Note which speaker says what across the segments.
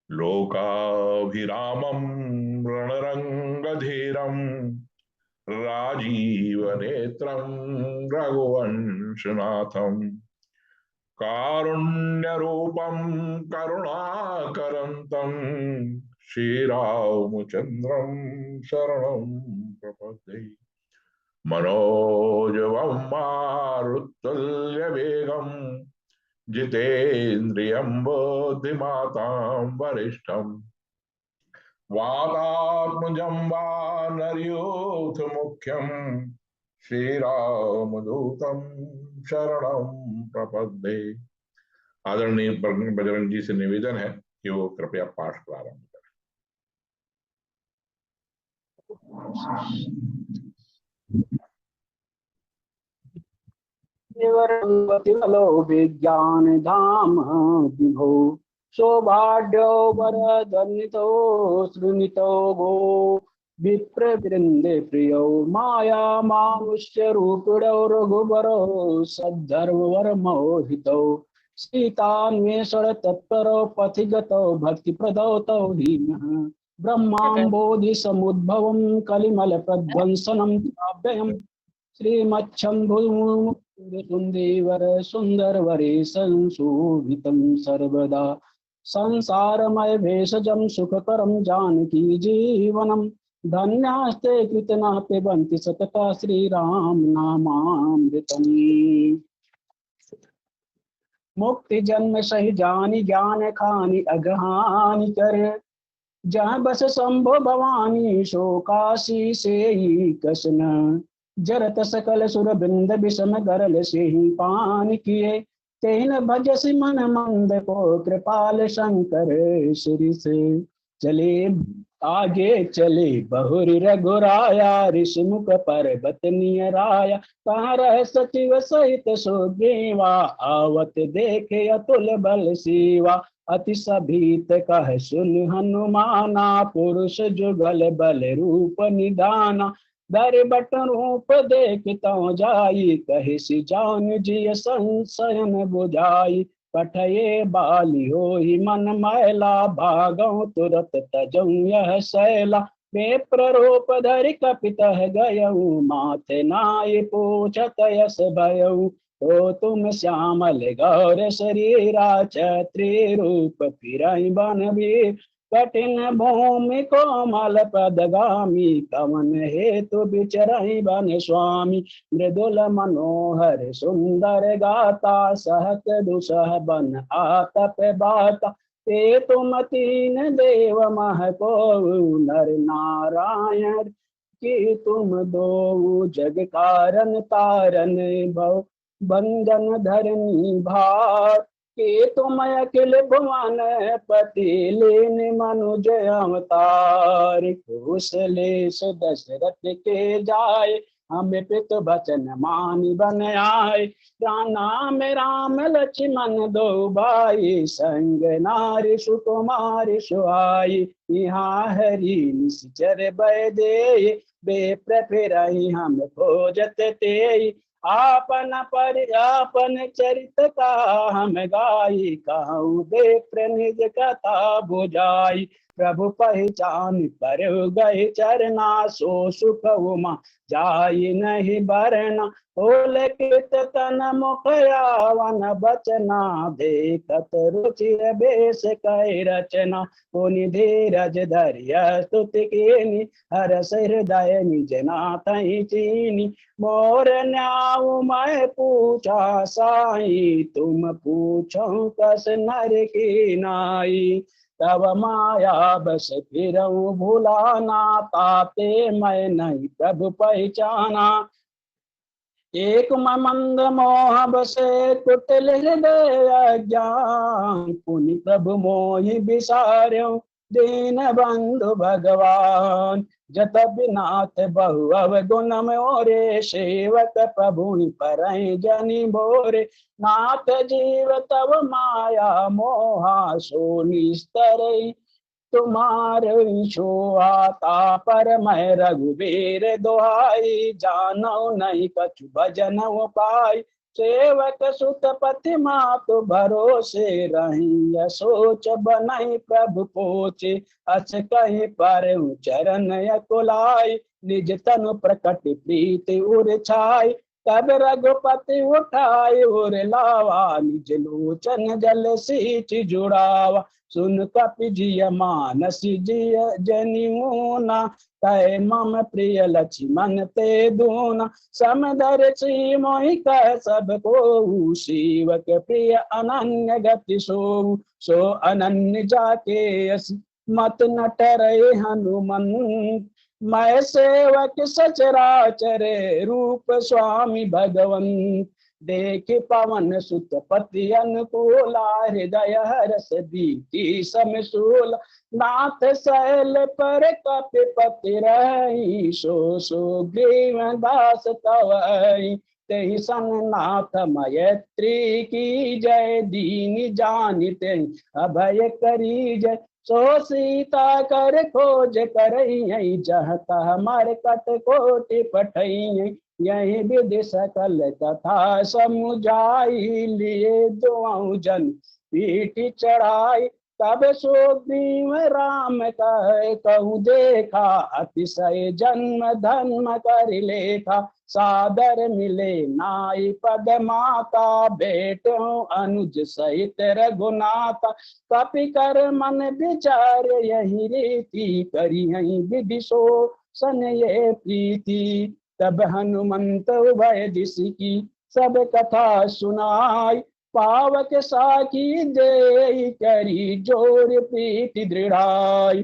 Speaker 1: लोकाभिरामं रणरंगधीरं राजीवनेत्रं रघुवंशनाथं कारुण्यरूपं करुणाकरन्तं श्रीरामचन्द्रं शरणं प्रपद्ये। मनोजवं मारुतुल्यवेगं जितेन्द्रियं बुद्धिमतां वरिष्ठं वातात्मजं वानरयूथ मुख्यं श्रीरामदूतं शरणं प्रपद्ये। आदरणीय बजरंग जी से निवेदन है कि वो कृपया पाठ प्रारंभ करें।
Speaker 2: विज्ञान धाम विभो सौभाग्यो वरदनितो श्रृणितो गो विप्र वृंदे प्रियो माया मानुष्य रूपिणो रघुवरो सद्धर्मवर मोहितो सीतान्वेषण तत्परो पथिगतो भक्ति प्रदो तौ हीनः ब्रह्माम्बोधि समुद्भवं कलिमल प्रध्वंसनं काव्यम् श्रीमच्छम्भुदेवर सुंदर वरे संशोभितं सर्वदा संसारमय भेषजं सुखकरं जानकी जीवनं धन्यास्ते कृतना पिबन्ति सतता श्रीराम नामामृतम्। मुक्ति जन्म सही जानी ज्ञान खानी अगहानी कर जहाँ बस शंभो भवानी शोकाशी से ही कसन जरत सकल सुर बिंद विषम गरल से ही पान किए तेन भजसि मन मंद को कृपाल शंकर श्री से चले आगे चले बहुरी रघुराया ऋषिमुख पर्वत नियराया कहाँ रह सचिव सहित सुग्रीवा आवत देखे अतुल बल सीवा अति सभीत कह सुन हनुमाना पुरुष जुगल बल रूप निदाना दर बट रूप देखता जाई कहि सि जान जिय संशयन बुझाई पठये बाली हो ही मन मैला भागौ तुरत तजौ यह शैला बेप्र रूप धरि कपित गयऊ माथे नाय पूछत यस भयऊ तो तुम श्यामल गौर शरीरा छत्री रूप फिरई बन भी कठिन भूमि कोमल पदगामी कवन हेतु विचरई बन स्वामी मृदुल मनोहर सुंदर गाता सहत दुसह बन आतप बाता ते तुम तीन देव मह को नर नारायण कि तुम दो जग कारण तारन भव बंधन धरनी भार के तुम अखिल भुवन पति लेन मनुज अवतार कौशले दशरथ के जाय हमें पित बचन मानी बन आए राम राम लक्ष्मण दो भाई संग नारी सुकुमारी सुहाई यहाँ हरि निश्चर बैदे बेप्र फिर हम खोजत ते आपन चरित का हम गाई कहूँ बेप्र निज कथा बुझाई प्रभु पहचान पर गए चरना सो सुख उमा जाई नहीं बरना होल कृत तन मुखयावन बचना देखत रुचिर बेस कै रचना पुनि धीरज धैर्य स्तुति कीनी हरस हृदय निज नाथ चीनी मोर न्याऊ मैं पूछा साई तुम पूछो कस नर की नाई तब माया बस फिरऊ भुलाना ताते मैं नहीं प्रभु पहचाना एक मंद मोह बसे कुटिल हृदय ज्ञान पुनि प्रभु मोहि बिसार्यो दीन बंधु भगवान जत बिनाथ बहु अवगुण मोरे सेवक प्रभु परई जनि भोरे नाथ जीव तव माया मोहा सो निस्तर तुम्हारे छो आता पर मैं रघुबीर दुहाई जानो नहीं कछु भजन पाई सेवक सुत पति मातु भरोसे रही, यह सोच बनई प्रभु पोचे। अच कहीं पर चरण कुलाई, निज तनु प्रकट प्रीति उर छाई। तब रघुपति उठाई उर लावा, निज लोचन जल सींच जुड़ावा। सुन कपि जिय मानसी जिय जनिमुना, कहे मम प्रिय लक्ष्मण ते दूना। समदर सी मोहि कह सब को, शिवक प्रिय अनन्य गति सो। सो अनन्य जाके अस मत न टरे हनुमंत, मैं सेवक सचराचर रूप स्वामी भगवंत। देख पवन सुत पति अनुकूला, हृदय हर्ष दीति समसूल। नाथ शैल पर कपिपति रही, सो सो ग्रीव दास तवई। तेहि सन नाथ मैत्री की जय, दीन जानिते अभय करी जय। सो सीता कर खोज करई, जह तह मरकट कोटि पठई। यही विधि सकल कथा समुझाई, लिए दुआं जन पीठ चढ़ाई। तब सुग्रीव राम कह कहूँ देखा, अतिशय जन्म धर्म कर लेखा। सादर मिले नाई पद माता, बेटो अनुज सहित रघुनाथा। कपि कर मन विचार यही रीति, करी विधि सो सन ये प्रीति। तब हनुमंत उभय दिश की, सब कथा सुनाई। पावक साखी दे करी जोर प्रीति दृढ़ाई।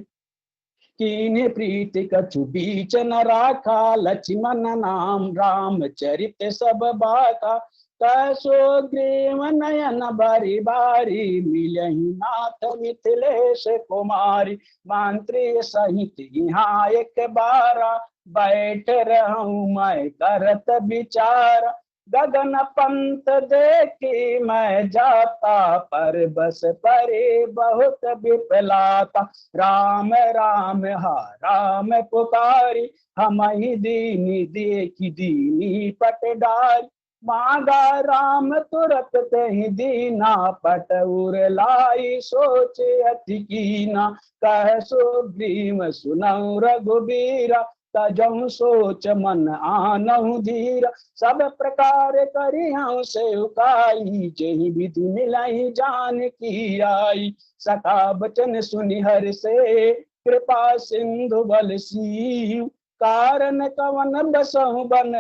Speaker 2: कीन्ह प्रीति कछु बीच न राखा, लक्ष्मण नाम राम चरित सब बाका। कसो ग्रीव नयन बारी बारी, मिलहि नाथ मिथिलेश कुमारी। मंत्री सहित यहाँ एक बारा, बैठ रहूं मैं करत विचार। गगन पंत देखी मैं जाता, पर बस परे बहुत विपलाता। राम राम हा राम पुकारी, हम ही दीनी देखी दीनी पट डारी। मांगा राम तुरत तहि दीना, पट उर लाई सोचे अति कीना। कह सुग्रीव सुनऊ रघुबीरा, तजहु सोच मन आनहु धीरा। सब प्रकार करी हूँ सेवकाई, जेहि विधि मिलहि जानकी आई। सखा बचन सुनि हर से, कृपा सिंधु बल सीयु। कारण कवन बसहु बन,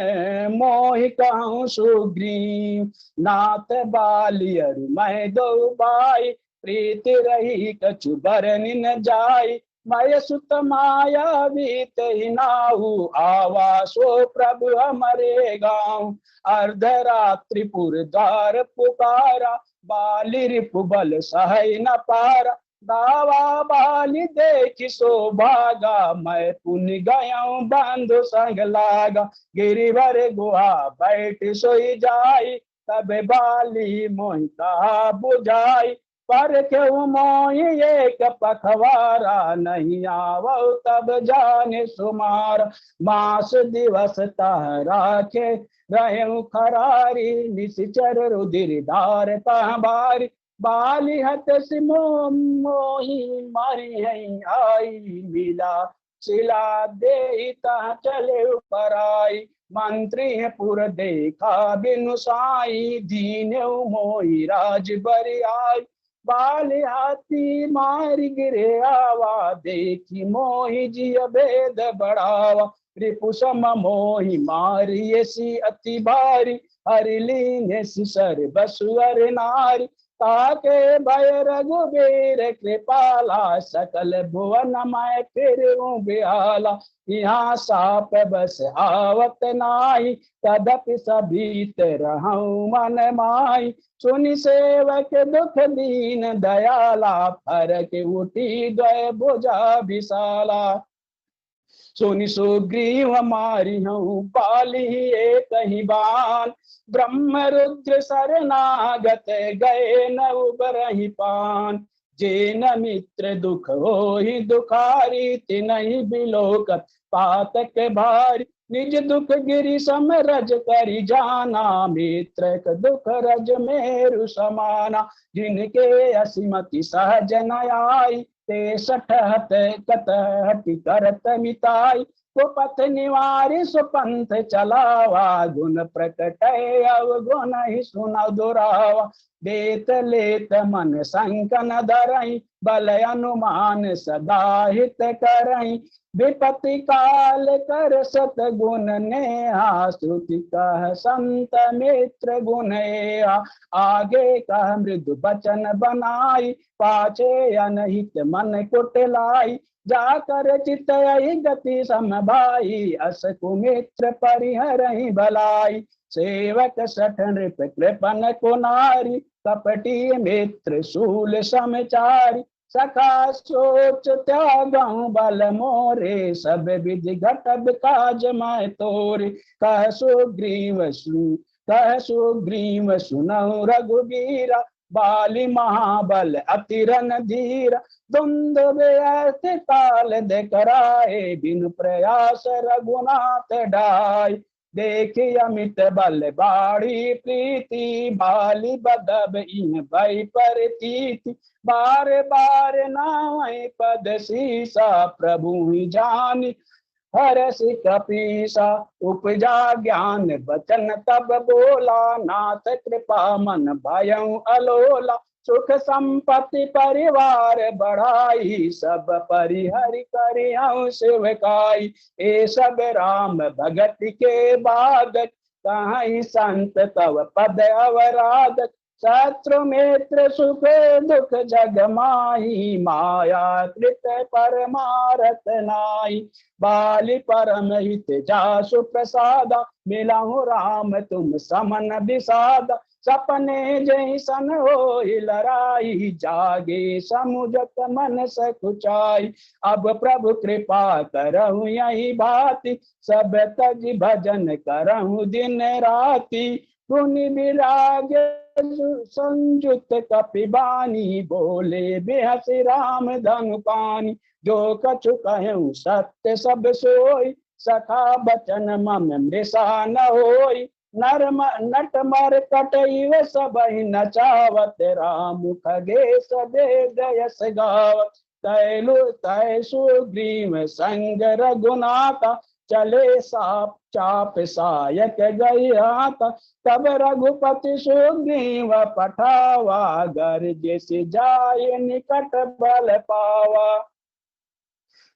Speaker 2: मोहि कहूँ सुग्रीव। नाथ बालियरु मैं दो बाई, प्रीति रही कछु बरनि न जाई। मय सुत माया बीत नाहु, आवासो प्रभु हमारे गाँव। अर्धरात्रि पुर द्वार पुकारा, बाली रिपु बल सहै न पारा। दावा बाली देखि सो भागा, मैं पुनि गयाऊं बंधु संग लागा। गिरिवर गुहा बैठ सोई जाई, तब बाली मोहि कहा बुझाई। पर क्यों मोहि एक पखवारा, नहीं आवो तब जाने सुमार। मास दिवस तह राखे रहूं खरारी, निश्चर रुधिर धार तह बारी। बाली हत सिमो मोहि मारी है आई, मिला शिला दे तह चले पराई। मंत्री पुर देखा बिनु साई, दीन मोहि राज बरि आई। बाली हाथी मारी गिरे आवा, देखी मोहि जिय भेद बढ़ावा। रिपु सम मोहि मारी सी अति भारी, हरि लीने सिसर बसुअर नारी। ताके भय रघुबीर कृपाला, सकल भुवन मैं फिरूं बिहाला। यहाँ साप बस आवत नाई, तदपि सभीत रहूं मन माई। सुनि सेवक दुख दीन दयाला, फरक उठी द्वय भुजा विशाला। सुनि सुग्रीव मारी हूँ बाली एक ही बान, ब्रह्म रुद्र शरणागत गए न उबरहि पान। जेन मित्र दुख होहि दुखारी, तिनहि बिलोकत पातक भारी। निज दुख गिरि सम रज करि जाना, मित्र दुख रज मेरु समाना। जिनके असिमति सहज न आई, ते सठहत कतहति करत मिताई। को पथ निवारि सुपंथ चलावा, गुण प्रकट अवगुण ही सुन दुरावा। देत लेत मन संकन धरई, बल अनुमान सदा हित करई। विपत्ति काल कर सत गुण नेहा, श्रुति कह संत मित्र गुण एहा। आगे कह मृदु बचन बनाई, पाछे अनहित मन कुटिलाई। जाकर चितई गति समभाई, अस कुमित्र परिहरहि भलाई। सेवक सठ नृप कृपन कुनारी, कपटी मित्र शूल समचारी। सखा सोच त्यागहु बल मोरे, सब विधि घटब काज मैं तोरे। कह सुग्रीव सुनहु रघुबीरा, बाली महाबल अति रणधीरा। द्वंद व्यर्थ काल देखराए, बिनु प्रयास रघुनाथ ढाई। देखि अमित बल बाड़ी प्रीति, बाली बदब इन भय परतीति। बार बार नावै पद सीसा, प्रभु ही जानि हरस कपीसा। उपजा ज्ञान बचन तब बोला, नाथ कृपा मन भयउ अलोला। सुख संपत्ति परिवार बढ़ाई, सब परिहरि करियउ सेवकाई। ए सब राम भगत के बागत, कहीं संत तव पद अवरागत। शत्रु मित्र सुख दुख जग माही, माया कृत परमारथ नाई। बाली परम हित जासु प्रसादा, मिलाहु राम तुम समन विषादा। सपने जैसन होई लराई, जागे समुझत मन सकुचाई। अब प्रभु कृपा करहु यही भांति, सब तज भजन करहु दिन राति। पुनि विराग संयुत कपिबानी, बोले बेहसि राम धनु पानी। जो कछु कहूँ सत्य सब सोई, सखा बचन मम मृषा न होई। नट मर कटइव सबहि नचावत, राम खगेश वेद यस गावत। तय सुग्रीव संग रघुनाथा, चले साप चाप सायक गई आता। तब रघुपति सुग्रीव पठावा, गर्ज से जाय निकट बल पावा।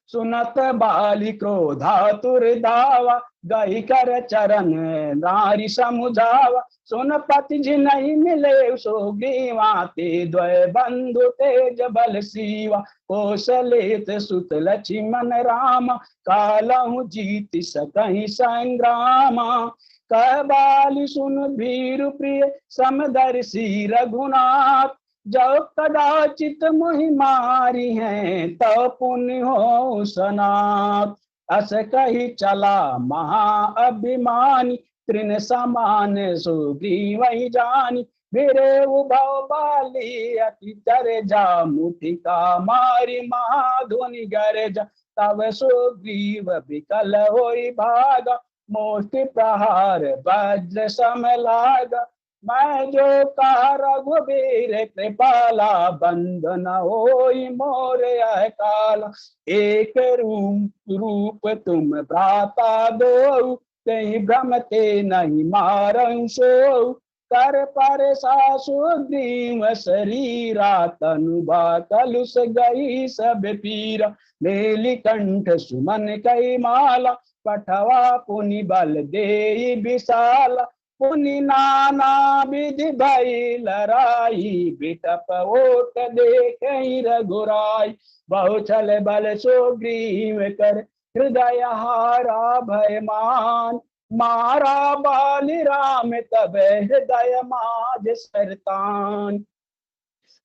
Speaker 2: सुनत बाली क्रोधातुर धावा, गई कर चरण नारी समुझावा। सुन पति जी नहीं मिले सुग्रीवा, ते द्वय बंधु तेज बल सीवा। कौशलेत सुत लक्ष्मण रामा, कालहु जीति सकहि संग्रामा। कह बाली सुन भीरु प्रिय, समदर्शी रघुनाथ। जो कदाचित मुहि मारी है, तो पुण्य हो सनात। अस कही चला महाअभिमानी, तृण समान सुग्रीव जानी। वीरे उभव बाली अति तरजा, मुठिका मारी महाधुनि गरजा। तब सुग्रीव विकल होई भागा, मोष्टि प्रहार वज्र सम लागा। मैं जो कहा रघुबीर कृपाला, बंधन होई मोर यह काला। एक रूप तुम भ्राता दो, कहीं भ्रमते नहीं मारं सो। कर पर सुग्रीव शरीरा, तनुबा कलुष गई सब पीरा। मेली कंठ सुमन कई माला, पठवा पुनि बल दे विशाला। पुनि नाना विधि भई लड़ाई, बिटप ओट देखहि रघुराई। बहु छल बल सुग्रीव कर, हृदय हारा भयमान। मारा बाली राम तब हृदय माज सरतान।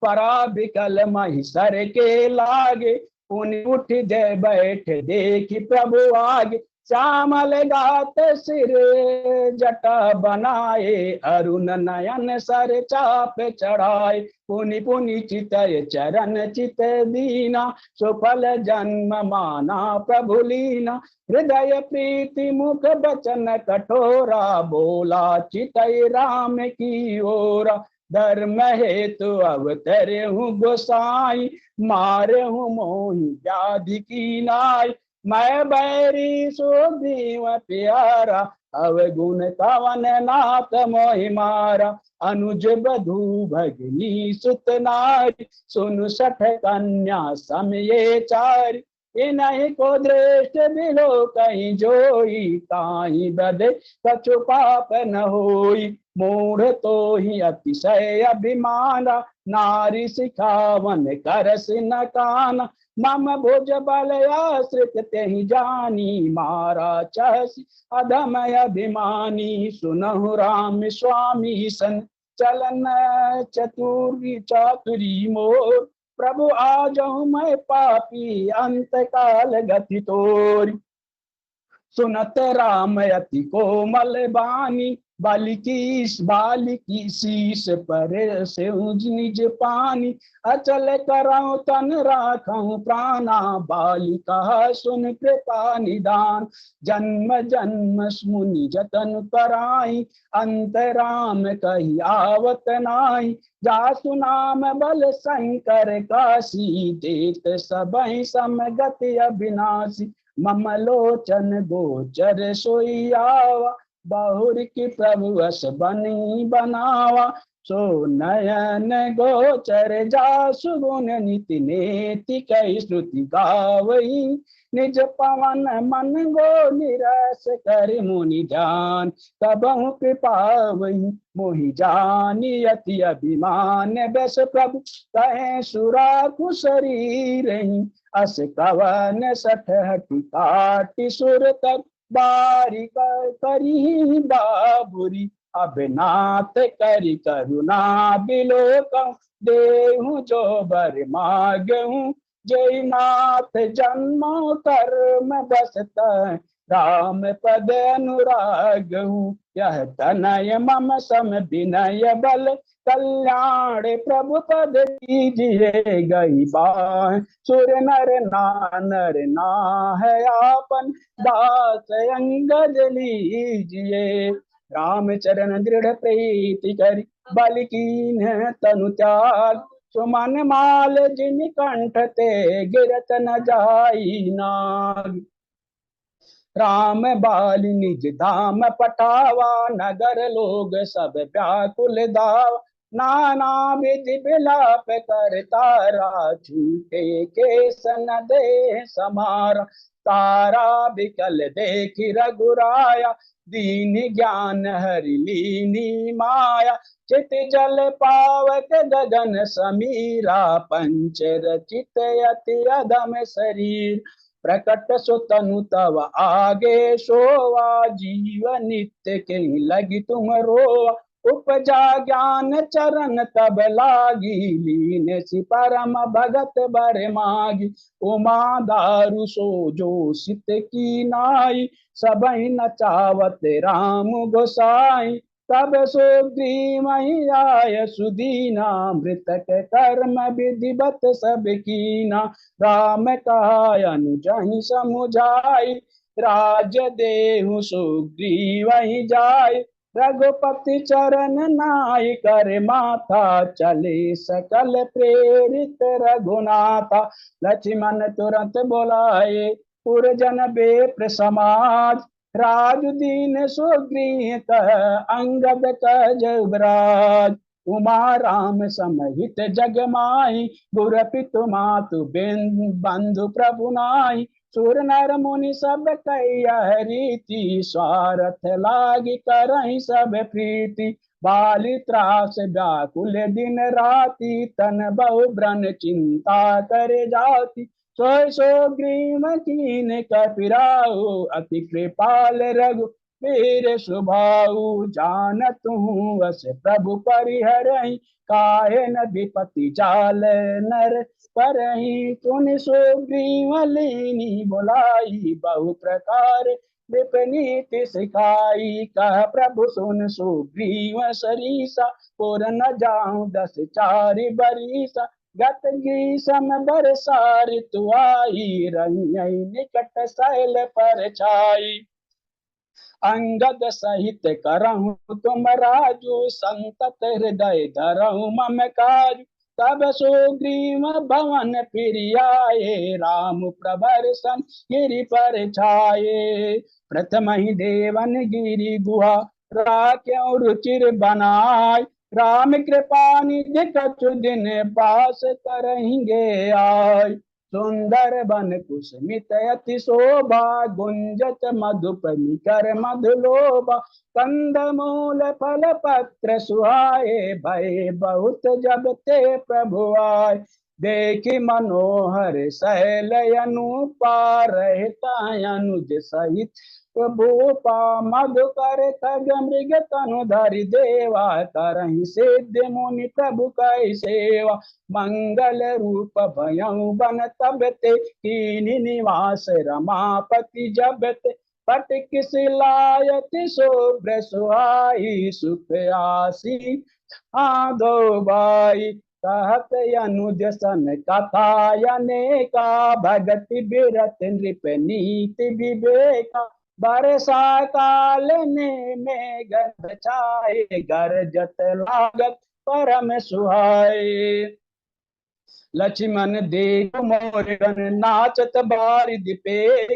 Speaker 2: परा बिकल महिषर के लागे, पुनि उठ दे बैठ देखि प्रभु आगे। श्यामल गात सिर जटा बनाए, अरुण नयन सर चाप चढ़ाए। पुनि पुनि चितय चरण चित दीना, सुफल जन्म माना प्रभु लीना। हृदय प्रीति मुख बचन कठोरा, बोला चितय राम की ओरा। धर्म हेतु अवतरे हूँ गोसाई, मारे हूँ मोहि व्याधि की नाई। मैं बैरी सुग्रीव प्यारा, अवगुण कवन नाथ मोहि मारा। अनुज बधू भगिनी सुत नारी, सुनु सठ कन्या समये चारि। इन्हीं को दृष्ट बिलो कहीं जोई, ताहि बदे कछु पाप न होई। मूढ़ तो ही अतिशय अभिमाना, नारी सिखावन करस न काना। मम भुज बल आश्रित तेहि जानी, मारा चहसी अधम अभिमानी। सुनहु राम स्वामी सन, चलन चतुरी चातुरी मोर। प्रभु आजहु मैं पापी, अंत काल गति तोरी। सुनत राम अति कोमल बानी, बालिकी शीश पर से निज पानी। अचल करऊं तन राखऊं प्राणा, बालिका सुन कृपा निदान। जन्म जन्म मुनि जतन कराई, अंत राम कही आवत नाई। जासु नाम बल शंकर काशी, देत सबहि समगति अविनाशी। मम लोचन गोचर सोई आवा, बहुर की प्रभु अस बनी बनावा। सो नयन गोचर जासु गुण निति नेति, कई श्रुति गावई। निज पवन मन गो निरस कर मुनि जान, तबहु कृपावई। मोहि जानी अति अभिमान, बस प्रभु कहे सुरा कुशरीर। अस कवन सठ हटि काटि सुर तर, बारी करी बाबुरी। अब नाथ करि करुणा बिलोकऊं, देहु जो बर मागऊं। जय नाथ जन्मो कर्म बसत, राम पद अनुरागऊं। यह तनय मम सम विनय बल, कल्याण प्रभु पद कीजिए गई बाह। सुर नर ना है आपन, दास अंगद लीजिए। राम चरण दृढ़ प्रीति करी, बल कीन्ह तनु त्याग। सुमन माल जिन कंठ ते, गिरत न जाई नाग। राम बाल निज धाम पटावा, नगर लोग सब व्याकुल दावा। नाना विधि विलाप करता, छूटे केस न दे समारा। तारा बिकल देखि रघुराया, दीन ज्ञान हरि लीनी माया। चित जल पावक गगन समीरा, पंच रचित अति अधम शरीर। प्रकट सुतनु तव आगे सोवा, जीव नित्य के लगी तुम रोवा। उपजा ज्ञान चरण तब लागी, लीन सि परम भगत बर मागी। उमा दारु सो जो सित की नाई, सबहि नचावत राम गोसाई। तब सुग्रीव आय सुदीना, मृतक कर्म विधिवत सब कीना। राम कहा अनुजहि समुझाई, राज देहु सुग्रीव जाय। रघुपति चरण नाय कर माथा, चले सकल प्रेरित रघुनाथा। लक्ष्मण तुरंत बोलाए, पुरजन बेप्र समाज। राजु दीन सुग्रीव अंगद कह जुबराज। उमा राम समहित जग माई, गुर पितु मातु बंधु प्रभु नाई। सुर नर मुनि सब कह रीति, स्वार्थ लागी करहि सब प्रीति। बाली त्रास व्याकुल दिन राति, तन बहु ब्रन चिंता करे जाति। सोय सुग्रीव कीन कपिराउ, अति कृपाल रघु वीर स्वभाव। जानत हूँ वस प्रभु परिहरहि, काहे न विपति जाल नर परहि। पुनि सुग्रीव लीनी बुलाई, बहु प्रकार विपनीति सिखाई, कह प्रभु सुन सुग्रीव सरीसा, पुर न जाऊं 10 चारि बरीसा, गत ग्रीसम बरसा ऋतु आई, रही निकट शैल पर छाई, अंगद सहित करहूँ तुम राजू, संतत हृदय धरहूँ मम काजू, तब सुग्रीव भवन फिर आए, राम प्रबर सन गिरि पर छाये, प्रथम ही देवन गिरि गुहा, राख्यों रुचिर बनाय, राम कृपा निधि कछु दिन पास करेंगे आय, सुंदर बन कुसुमित अति शोभा, गुंजत मधुप निकर मधुलोभा, कंद मूल फल पत्र सुहाए, भय बहुत जब ते प्रभु आए, देखी मनोहर शैल अनुपा, रहता अनुज सहित भूपा, मधुकर खग मृग तनु धरि देवा, करहि सिद्ध मुनि प्रभु कै सेवा, मंगल रूप भयउ बन तब ते, कीनी निवास रमापति जब ते, पट सिलायति शुभ्र सुहाई, सुख आसी आदो बाई, कहत अनुज सन कथा अनेका, भगति बिरत नृप नीति विवेका, बरसा काल ने मेघ छाए, गरजत लागत परम सुहाए, लक्ष्मण देख मोर गण नाचत बारिधि पे,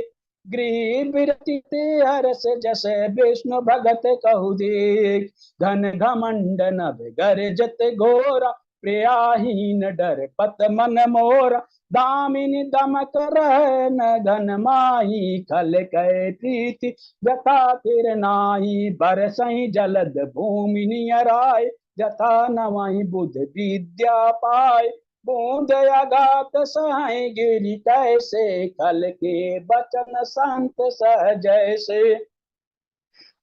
Speaker 2: गृह बिरति ते हरस जस विष्णु भगत कहु देख, घन घमंड नभ गरजत घोरा, प्रियाहीन डर पत मन मोरा, दामिनी दमक रहन घन माही, खल कै प्रीति व्यथा तिर नाही, बरसहि जलद भूमि नियराय, जथा नवहि बुध विद्या पाय, बूंद अगात सहाय गिरि कैसे, खल के बचन संत सहजैसे,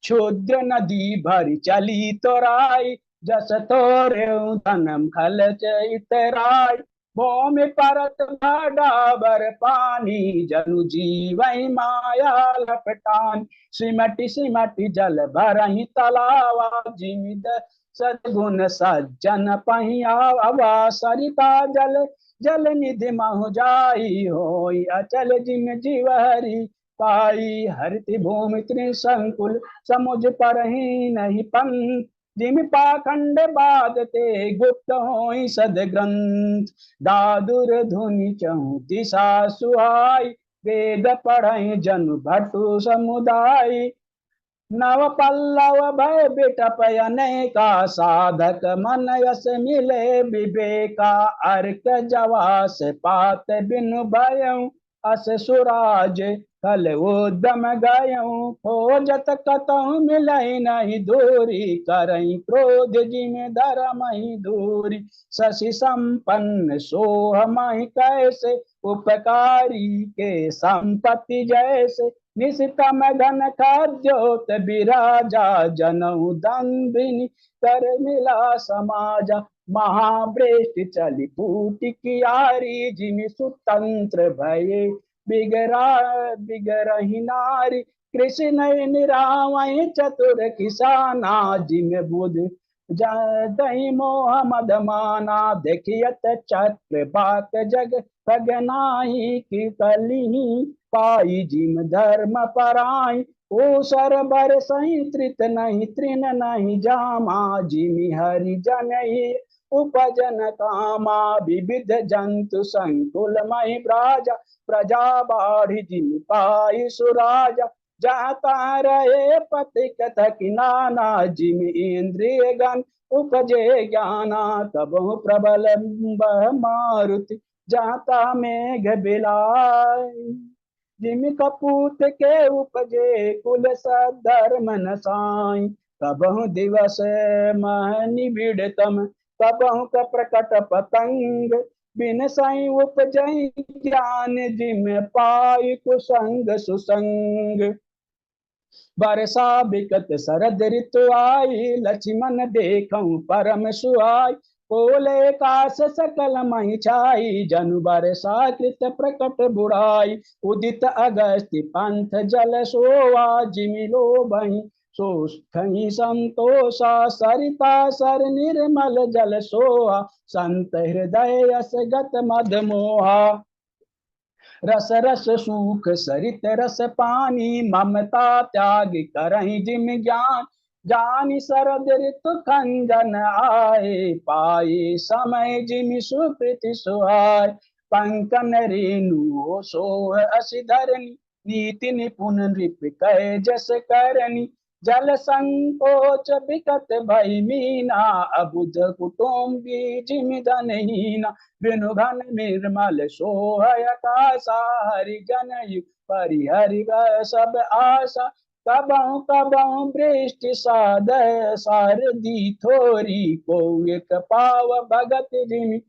Speaker 2: क्षुद्र नदी भरी चली तोराई, जस तोरे धनम खल चैतराय, भूमि परत डाबर पानी, जनु जीवै माया लपटान, सिमटि सिमटि जल भरहि तलावा, जिमिद सद्गुण सज्जन पहियावा, सरिता जल जल निधि महु जाई, होई अचल जिम जीव हरि पाई, हरति भूमि त्रिशंकुल समुझ परहि नहीं पंथ, जिम पाखंड बाधते गुप्त होई सद ग्रंथ, दादुर धुनि चहु दिशा सुहाई, वेद पढ़हि जनु भटु समुदाय, नव पल्लव भय बिटप अनेका, साधक मन यस मिले विवेका, अर्क जवास पात बिनु भयउ, अस सुराज कल उद्यम गयऊ, खोजत कतहु मिलई नहीं दूरी, करई क्रोध जिम धरमहि दूरी, शशि संपन्न सोह महि कैसे, उपकारी के संपत्ति जैसे, निशितम घन खाद्योत विराजा, जनऊ दंभिनी कर मिला समाजा, महावृष्टि चली फूटि कियारी, जिमि सुतंत्र भये बिगरहि नारी, कृष्ण निरावहि चतुर किसाना, जिम बुध दही मोह मद माना, देखियत चक्र बाक जग खगनाही, की कली पाई जिम धर्म पराई, ऊसर बर सही त्रित नहीं तृण नहीं जामा, जिमि हरि जनहि उपजन कामा, विविध जंतु संकुल महि ब्राजा, प्रजा बाढ़ि जिमि पाई सुराजा, जाता रहे पति कथक नाना, जिमि इंद्रिय गण उपजे ज्ञाना, तबहु प्रबल मारुति जाता मेघ बिलाय, जिमि कपूत के उपजे कुल सधर्म नसाई, कबहु दिवस मह निबिड़तम, कबहु क प्रकट पतंग, बिन सई उपजई ज्ञान, जिम पाई कुसंग सुसंग, बरसा बिकट शरद ऋतु आई, लक्ष्मण देखऊं परम सुहाई, बोले काश सकल मही छाई, जनु बरसा कृत प्रकट बुढ़ाई। उदित अगस्त्य पंथ जल सोवा, जिमिलो बही सो खही संतोषा। सरिता सर निर्मल जल सोहा, संत हृदय यस गत मद मोहा। रस रस सूख सरित रस पानी, ममता त्याग करहि जिम ज्ञान। जानि शरद ऋतु खंजन आए, पाए समय जिमि सुकृति सुहाय। पंकन रेणु सोह असी धरनी, नीति निपुण नृप कह जस करनी। जल संकोच बिकट भई मीना, अबुझ कुटुम्बी जिमि धनहीना। बिनु घन निर्मल सोह आकाशा, हरि जन परिहरि सब आशा। कबहु कबहु वृष्टि सादय, सारदी थोरी को एक पाव भगत जिमि।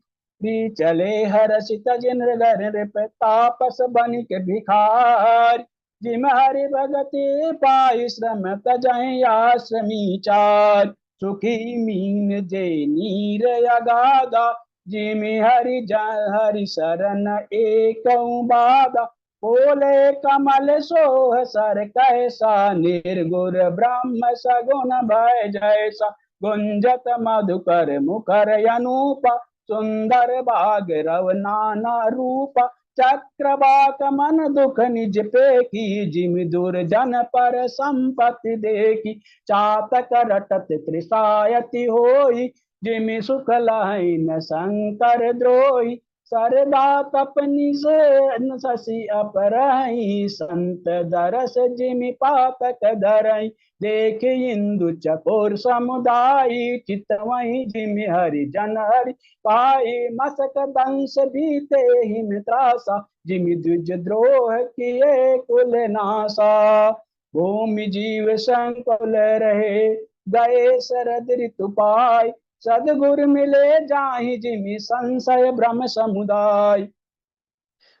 Speaker 2: चले हर्षित जिन घर तापस बनिक भिखार। जिम हरि भगति पाई श्रम तजहि आश्रमी चार। सुखी मीन जे नीर अगाधा, जिमि हरि शरण एक बाधा। बोले कमल सोह सर कैसा, निर्गुर ब्रह्म सगुण भय जैसा। गुंजत मधुकर मुखर अनूपा, सुंदर बाग रव नाना रूपा। चक्रवाक मन दुख निज पेखी, जिमि दुर्जन पर संपत्ति देखी। चातक रटत त्रिसायति होई, जिमि सुख लहि न शंकर द्रोही। सरदा तपनि से शशि अपरहि, संत दरस जिमि पातक धरहि। देख इंदु चकोर समुदायी, चितवहि जिमि हरि जन हरि पाई। मसक दंश बीते हिम त्रासा, जिमि द्विज द्रोह किए कुल नासा। भूमि जीव संकुल रहे, गए शरद ऋतु पाय। सदगुर मिले जाहि, जिमि संशय भ्रम समुदाय।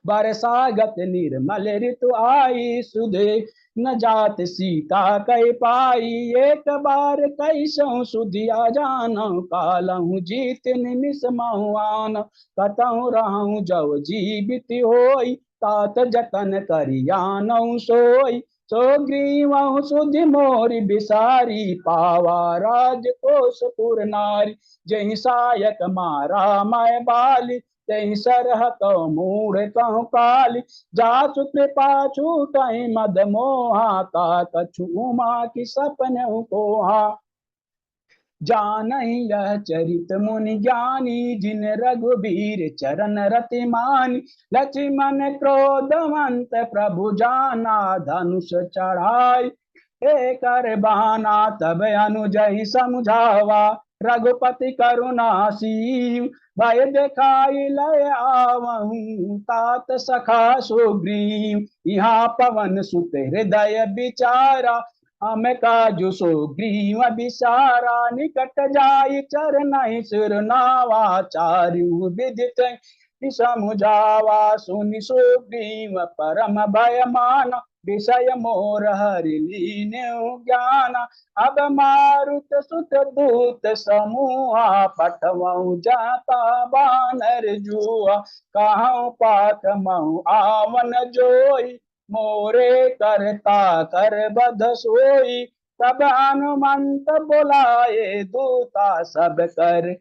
Speaker 2: बरसागत निर्मल ऋतु आई, सुधे न जात सीता कह पाई। एक बार कैसहु सुधिया जानहु, कालहु जीत निमिष महुआन। कतहु रहूं जव जीवित होई, तात जतन करियानहु सोई। सो ग्रीवहु सुधि मोरि बिसारी, पावा राजकोष पुर नारी। जहि सायक मारा मैं बाली, तहि सरहत मूढ़ कहु काली। जासु कृपा छूटहि मद मोहा, का कछु उमा की सपन कोहा। जानहि यह चरित मुनि ज्ञानी, जिन रघुबीर चरण रति मानी। लक्ष्मण क्रोधवंत प्रभु जाना, धनुष चढ़ाई कर बहाना। तब अनुजहि समझावा, रघुपति करुणासीव। भय देखाई लय आवहूँ, तात सखा सुग्रीव। यहाँ पवन सुत हृदय विचारा, हम काजु सुग्रीव बिसारा। निकट जाई चरण सिर नावा, चारु विदित समुझावा। सुनि सुग्रीव परम भय माना, विषय मोर हरि लीन्यु ज्ञान। अब मारुत सुत दूत समूहा, पठवहु जाता बानर जुआ। कहूँ पाक महु आवन जोई, मोरे करता कर बध सोई। तब हनुमंत बुलाए दूता, सब कर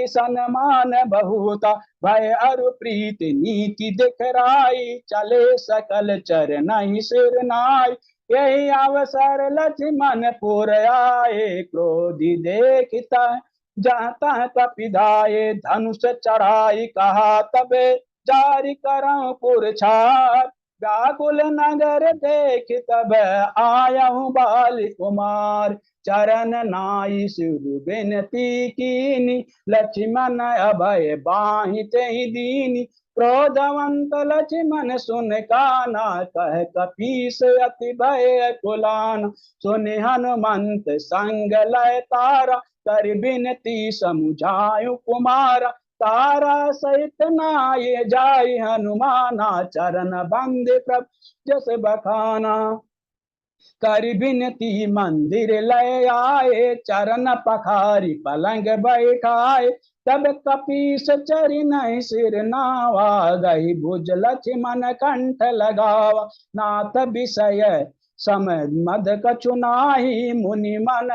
Speaker 2: सन्मान बहुता। भय अरु प्रीत नीति दिखराई, चले सकल चरण सिर नाई। यही अवसर लक्ष्मण पुर आए, क्रोधि देखता जाता कपिधाये। धनुष चढ़ाई कहा तबे, जारी करऊं पुर छार। व्याकुल नगर देख तब आयहु बाल कुमार। चरण नाई सिर बिनती कीनी, लक्ष्मण अभय बाहि तेहि दीनी। क्रोधवंत लक्ष्मण सुन काना, कह कपीस अति भय कुलाना। सुनि हनुमंत संग लय तारा, कर बिनती समुझायु कुमारा। तारा सहित नाये जाय हनुमाना, चरण बंद प्रभु जस बखाना। कर बिनती मंदिर लय आए, चरण पखारी पलंग बैठाए। तब कपीस चरि नहीं सिर नावा, गई भुज लक्ष्मण कंठ लगावा। नाथ विषय सम मद कछु नाही, मुनि मन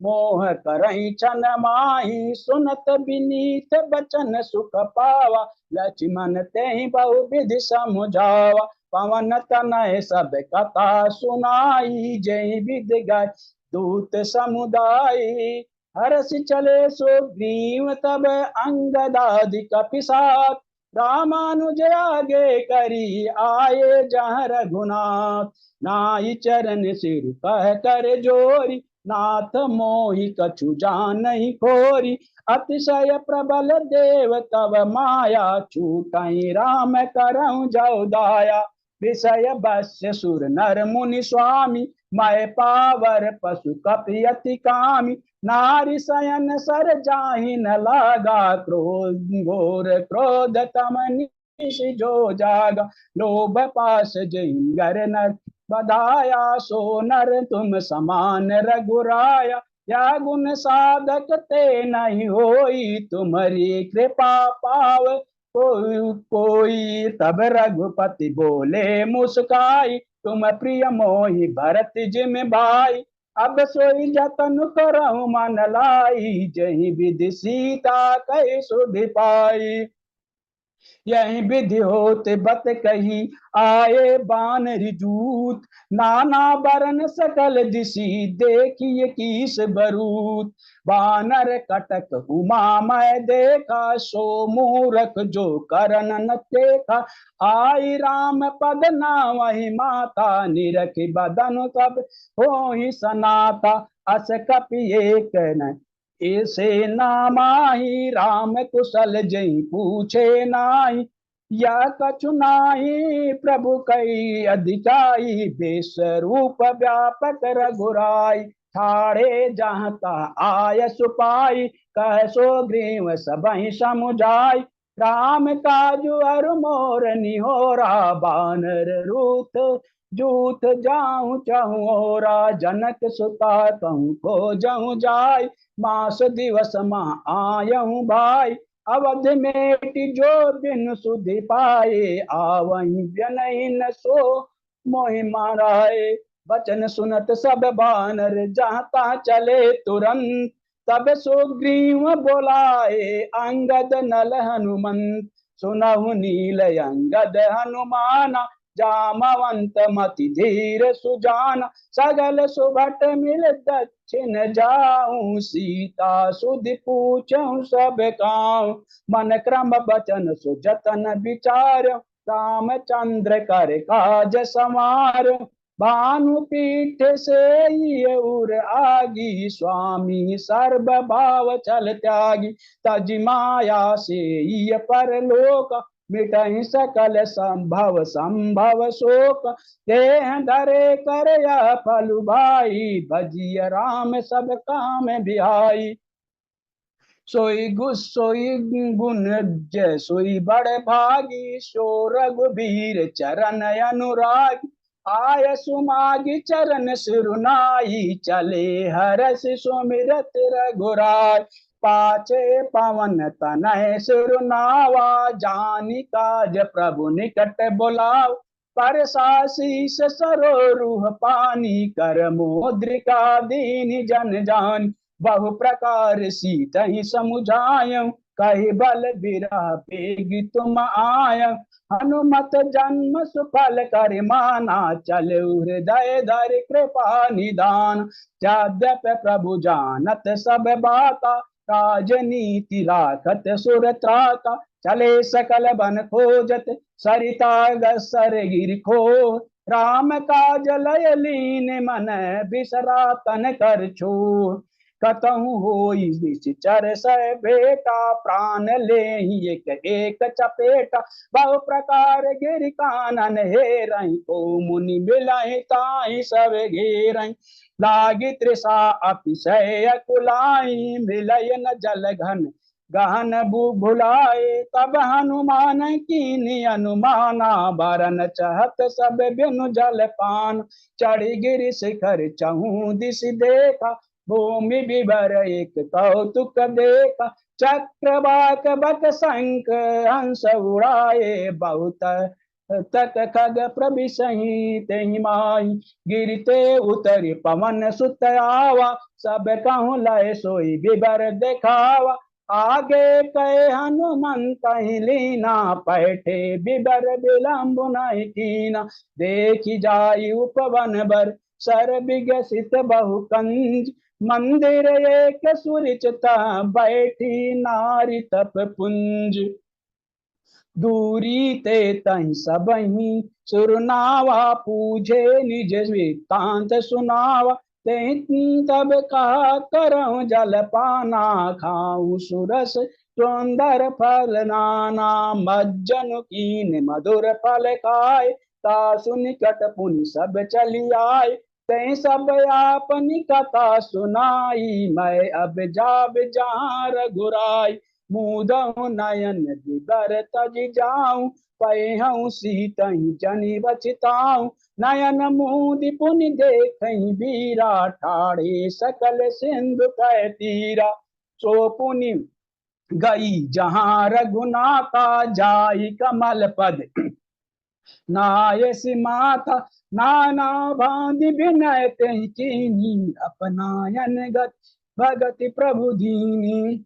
Speaker 2: मोह करई छन माही। सुनत विनीत बचन सुख पावा, लक्ष्मण ते बहु विधि समुझावा। पवन तनय सब कथा सुनाई, जय विधि गाय दूत समुदाय। हरस चले सुग्रीव तब अंगदादि कपिसात, रामानुज आगे करी आए जहाँ रघुनाथ। नाई चरण सिर कह कर जोरी, नाथ मोहि कछु जानहि खोरी। अतिशय प्रबल देव तब माया, छूटहि राम करहु जौ दाया। विषय बस्य सुर नर मुनि स्वामी, मैं पावर पशु कपि अति कामी। नारी शयन सर जाहि न लागा, क्रोध घोर क्रोध तम निश जो जागा। लोभ पास जिंगर नर बधाया, सो नर तुम समान रघुराया। या गुण साधक ते नहीं होई, तुम्हारी कृपा पाव कोई। तब रघुपति बोले मुस्काई, तुम प्रिय मोहि भरत जिम भाई। अब सोई जतन करहु मन लाई, जहि विधि सीता कहि सुधि पाई। यही विधि होत बत कही आए बानर जूत, नाना बरन सकल दिशि देखिए कीस बरूत। बानर कटक उमा मैं देखा, सो मूरख जो करन न देखा। आई राम पद नावहि माता, निरखि बदन तब होहि सनाता। अस कपि एक न ऐसे नामाहि, राम कुशल जई पूछे नाही। या कछु नाही प्रभु कई अधिकाई, बेस रूप व्यापक रघुराई। ठाड़े जहाँ तहाँ आय सुपाई, कह सो ग्रीव सबहि समुझाई। राम काजु अरु मोर निहोरा, बानर रूथ जूथ जाऊं चाहूं ओरा। जनक सुता कहूँ खो जाऊं जाय, मास दिवस माह आयहूँ भाई। अवध मेट जो बिन सुधि पाए, आवहीं व्यनहि न सो मोहि माराए। वचन सुनत सब बानर जहाँ तहाँ चले तुरंत, तब सुग्रीव बोलाए अंगद नल हनुमंत। सुनहु नील अंगद हनुमाना, जामवंत मति धीर सुजाना। सगल सुभट मिल दक्षिण जाऊं, सीता सुधि पूछऊं सब काऊं। मन क्रम बचन सुजतन विचार, रामचंद्र कर काज समार। भानु पीठ से उर आगी, स्वामी सर्व भाव चल त्यागी। तज माया से परलोक, मिटहि सकल संभव शोक। देह धरे कर या फलु भाई, भजिय राम सब काम बिहाई। सोई गुण जय सोई बड़ भागी, सो रघुबीर चरण अनुरागी। आय सुमागी चरण सिरुनाई, चले हरस सुमिरत रघुराई। पाचे पवन तनय सिरुनावा, जानि काज प्रभु निकट बुलाव। पर शीस सरोरुह पानी, कर मुद्रिका दीन जन जान। बहु प्रकार सीतहि समुझायं, कहि बल बिरह पेगी तुम आयं। हनुमत जन्म सुफल कर माना, चलऊ हृदय धरि कृपा निदान। यद्यपि प्रभु जानत सब बाता, राजनीति राखत सुर त्राता। चले सकल बन खोजत, सरिता सर गिर खो। राम काज लय लीन मन, बिसरा तन कर छो। कतहु होई निश्चर सह बेटा, प्राण लेहि एक एक चपेटा। बहु प्रकार गिर कानन हेरहि, को मुनि मिलहि ताहि सब घेरहि। लागी तृषा अतिशय कुलाई, मिलय न जल घन गहन भुलाए। तब हनुमान कीनी अनुमाना, बरन चहत सब बिनु जल पान। चढ़ी गिरि शिखर चहु दिस देखा, भूमि विभर एक कौतुक देखा, चक्रवाक बक शंख हंस उड़ाए बहुत, तक खग प्रभिसहि तेहि माई, गिरते उतरि पवन सुत आवा, सब कहूँ लय सोई विभर देखावा, आगे कहे हनुमंत लीना, पैठे बिबर विलंब नहीं कीना, देखी जाई उपवन बर सर विगसित बहु कंज, मंदिर एक सुरिचता बैठी नारी तप पुंज, दूरी ते तहि सबहि सुरनावा, पूछे निज वृत्तांत सुनावा, तेहि तब कहा करहु जल पाना, खाऊं सुरस सुंदर फल नाना, मज्जन कीन मधुर फल खाए, तासु निकट पुनि सब चली आए, ते सब आपनी कथा सुनाई, मैं अब जाब जहाँ रघुराई, मुदहु नयन दिबर तज जाऊं, पहु सीतहि जनि बचिताऊं, नयन मुदि पुनि देखहि बीरा, ठाढ़े सकल सिंधु कह तीरा, सो पुनि गई जहाँ रघुनाथा, जाई कमल पद नायसी माथा, नाना भांति विनय तेहि कीनी, अपनायन गत भगति प्रभु दीनी,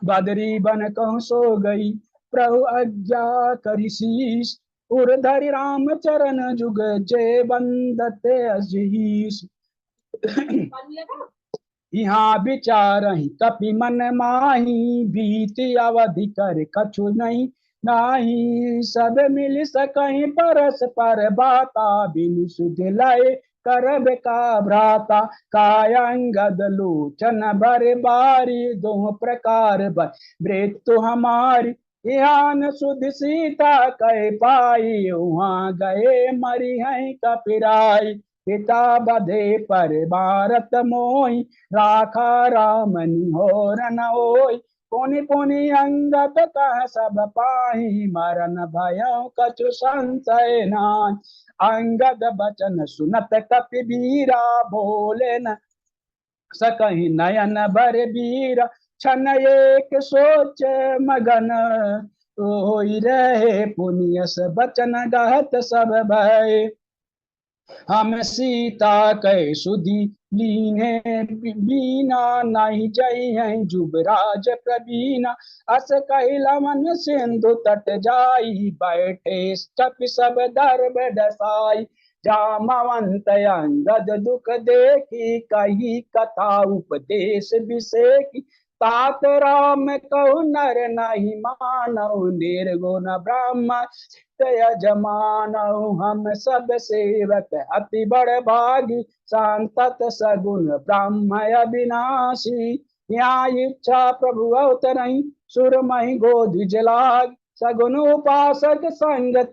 Speaker 2: बदरी बन कहूँ सो गई प्रभु आज्ञा करि शीस, उर्धरि राम चरण जुग जय बंदते अजीस, यहाँ विचारहि कपि मन माही, बीती अवधि कर कछु नहीं नाही, सब मिल सकहि परस पर बाता, बिनु सुध लय करब का भ्राता, कायंगद लोचन भर बारी, दो प्रकार मृत्यु हमारी, ध्यान सुध सीता कह पाई, वहाँ गए मरी है कपिराई, पिता बधे पर भारत मोहि, राखा राम निहोर न होय, पुनि पुनि अंगत कह सब पाहि, मरन भयो कछु संशय नाहि, अंगद बचन सुनत कपि बीरा, बोले न सकहि नयन भर बीरा, क्षण एक सोच मगन होई रहे, पुनियस बचन गहत सब भय, हम सीता कै सुधी लीने बीना, नहीं जई हैं जुबराज प्रवीणा, अस कहि लवन सिंधु तट जाई, बैठे चप सब दर्भ डसाई, जामवंत अंगद दुख देखी, कही कथा उपदेश विषेकी, तात राम कहु नर नहीं मानव, निर्गुण ब्रह्म यजमानऊ, हम सब सेवक अति बड़ भागी, शांतत सगुन ब्रह्म अविनाशी, यहाँ इच्छा प्रभु अवतरई, सुर महि गोधि जलाग, सगुन उपासक संगत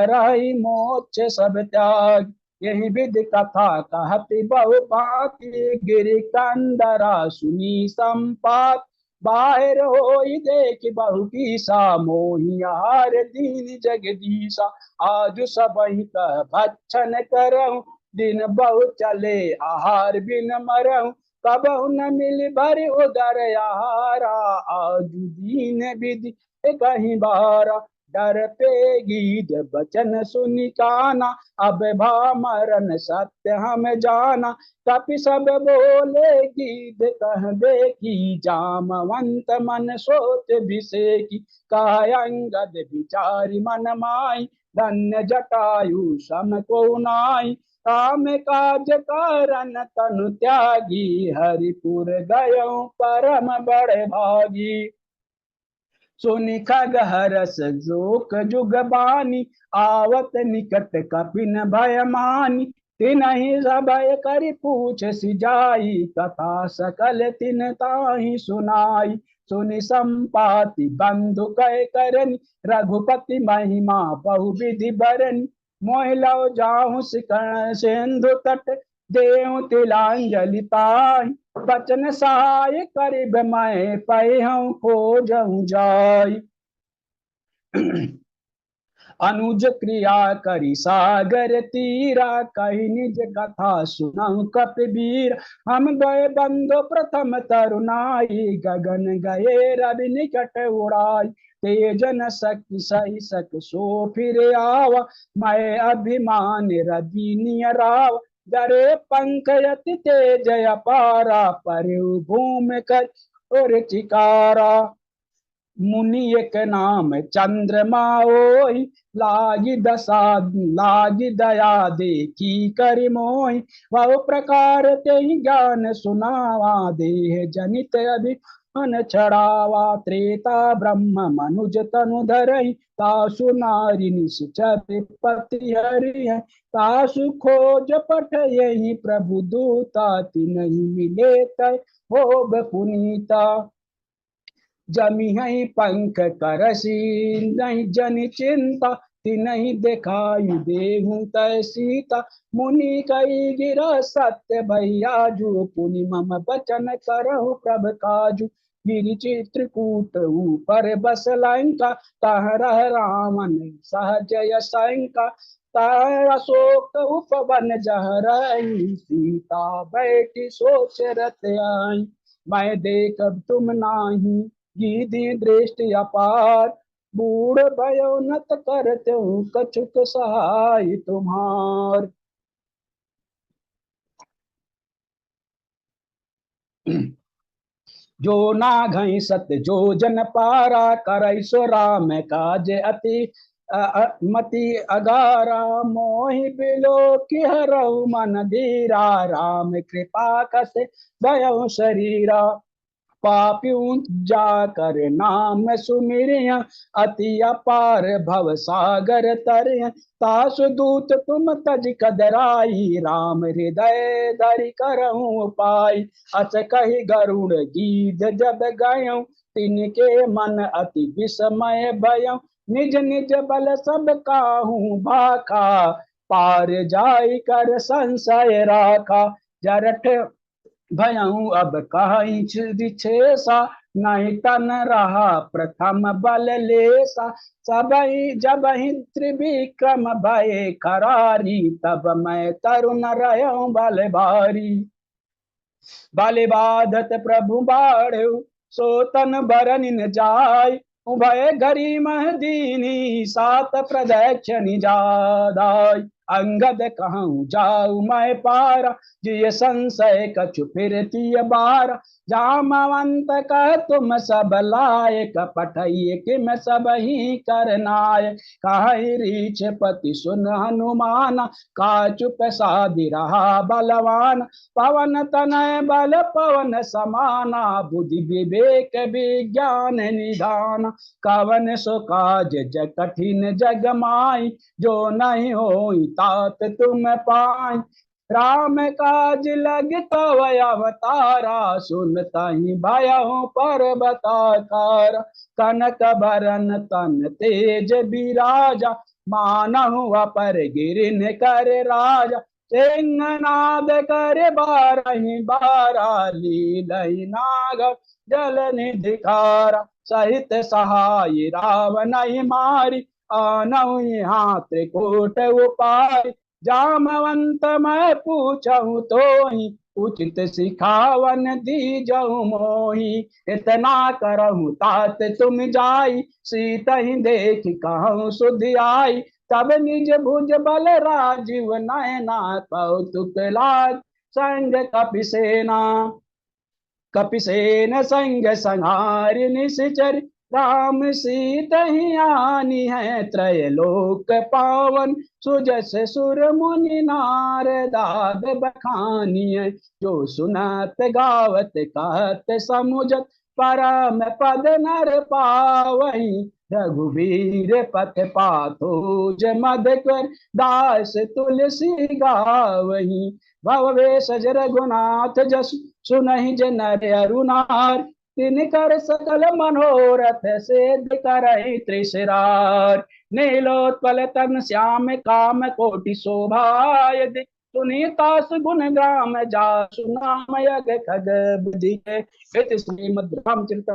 Speaker 2: रही, मोक्ष सब त्याग, यही विधि कथा कहती बहु भांति, गिरि कंदरा सुनी संपात, बाहर होई देख बहु कीसा, मोहि आहार दीन जगदीशा, आज सबहि कह भक्षण करहु, दिन बहु चले आहार बिन मरहु, कबहु न मिल भरि उदर आहारा, आज दीन विधि कहीं बारा, डर पे गीत बचन सुनि काना, अब भा मरण सत्य हम जाना, कपि सब बोले गीत कह देखी, जामवंत मन सोच विषेकी, कायंगद विचारी मन माई, धन्य जटायु सम को नाई, काम काज कारण तनु त्यागी, हरिपुर गयो परम बड़े भागी, सुनि खग हरस जोक जुग बानी, आवत निकट कपिन भय मानी, तिनहि सभय करि पूछ सिजाई, कथा सकल तिन ताहि सुनाई, सुनि संपाति बंधु कह करनि, रघुपति महिमा बहु विधि बरनि, मोहि लव जाहु सिंधु तट, देहु तिलांजलि पाहि, बचन सहाय करिब मैं पहु खोजहु जाय, अनुज क्रिया करी सागर तीरा, कही निज कथा सुनऊ कपिवीर। हम गए बंधु प्रथम तरुणाई, गगन गए रवि निकट उड़ाई। तेज न सकी सही सक सो फिर आवा, मैं अभिमान रवि नियरावा। जरे पंख यति तेज अपारा, परिउ भूमि कर और चिकारा। मुनि एक नाम चंद्रमा ओई, लागी दशा लागी दया देखी करि मोहि। बहु प्रकार ते ज्ञान सुनावा, देह जनित अभि मन छड़ावा। त्रेता ब्रह्म मनुज तनु धरई, तासु नारी निश्चर पति हरि है। तासु खोज पठ यही प्रभु दूता, तिन्हि मिले तय होब पुनीता। जमी है पंख करसी नहीं जन चिंता, तिन्हि दिखाई देहूं तय सीता। मुनि कई गिरा सत्य भैयाजू, पुनि मम बचन करहु प्रभ काजू। गिरि चित्रकूट ऊपर बस लंका, तह रह रावण सहजय शंका। तह अशोक उपवन जह रही, सीता बैठी सोच रत आई। मैं देखब तुम नाही, गिद्धि दृष्टि अपार। बूढ़ भयो नत करते कछुक सहाय तुम्हार। जो ना घई सत जो जन पारा, करई सो राम काज अति मति अगारा। मोहि बिलो कि हरऊ मन धीरा, राम कृपा कस भयो शरीरा। पापियों जाकर नाम सुमिरिया, अति अपार भव सागर तरिया। तासु दूत तुम तज कदराई, राम हृदय धरि करहूँ उपाय। अस कही गरुड़ गीध जब गयऊँ, तिनके मन अति विस्मय भयऊँ। निज निज बल सब काहू भाखा, पार जाय कर संशय राखा। जरठ भयऊ अब कहीं छेसा, नहीं तन रहा प्रथम बल लेसा। सबहि जबहि त्रिविक्रम भय करारी, तब मैं तरुण रहूं बल भारी। बल बाधत प्रभु बाढ़ऊ, सो तन बरन न जाय। उभय घरी मह दीनी, सात प्रदक्षिण जादाय। अंगद कहूँ जाऊ मैं पारा, जिय संशय कछु फिरती बार। जामवंत कह तुम सब लायक, पठई किम सब ही करनाय। कहि रीछ पति सुन हनुमान, काचु प्रसादि रहा बलवान। पवन तनय बल पवन समाना, बुद्धि विवेक विज्ञान निधान। कवन सो काज जग कठिन जग माई, जो नहीं होई तात तुम पाई। राम काज लग तव अवतारा, सुनतहि भयहु पर्वताकार। कनक बरन तन तेज बिराजा, मानहु अपर गिरिन कर राजा। सिंहनाद कर बारहि बारा, लीलहि नाग जल निधिकारा। सहित सहाय रावण मारी, आनहु यहाँ त्रिकूट उपाय। जामवंत मैं पूछहु तोहि, उचित सिखावन दीजहु मोहि। इतना करहु तात तुम जाई, सीतहि देख कहूँ सुध आई। तब निज भुज बल राजीव नयना, कौतुक लाग संग कपिसेना। कपिसेन संग संहारि निश्चर, राम सीतहि आनी है त्रैलोक पावन। सुजस सुर मुनि नारदाद बखानिय, जो सुनत गावत कहत समुझत। परम पद नर पावहि, रघुवीर पथ पाथोज मद कर। दास तुलसी गावहि, भववेश रघुनाथ जसु। सुनहि जे नर अरुणार, तिन कर सकल मनोरथ सिद्ध करहि त्रिशरार। नीलोत्पल तन श्याम काम कोटि शोभा, यदि सुनीतास गुण ग्राम जासु नाम यग खग बुद्धि। इति श्रीमद् रामचरित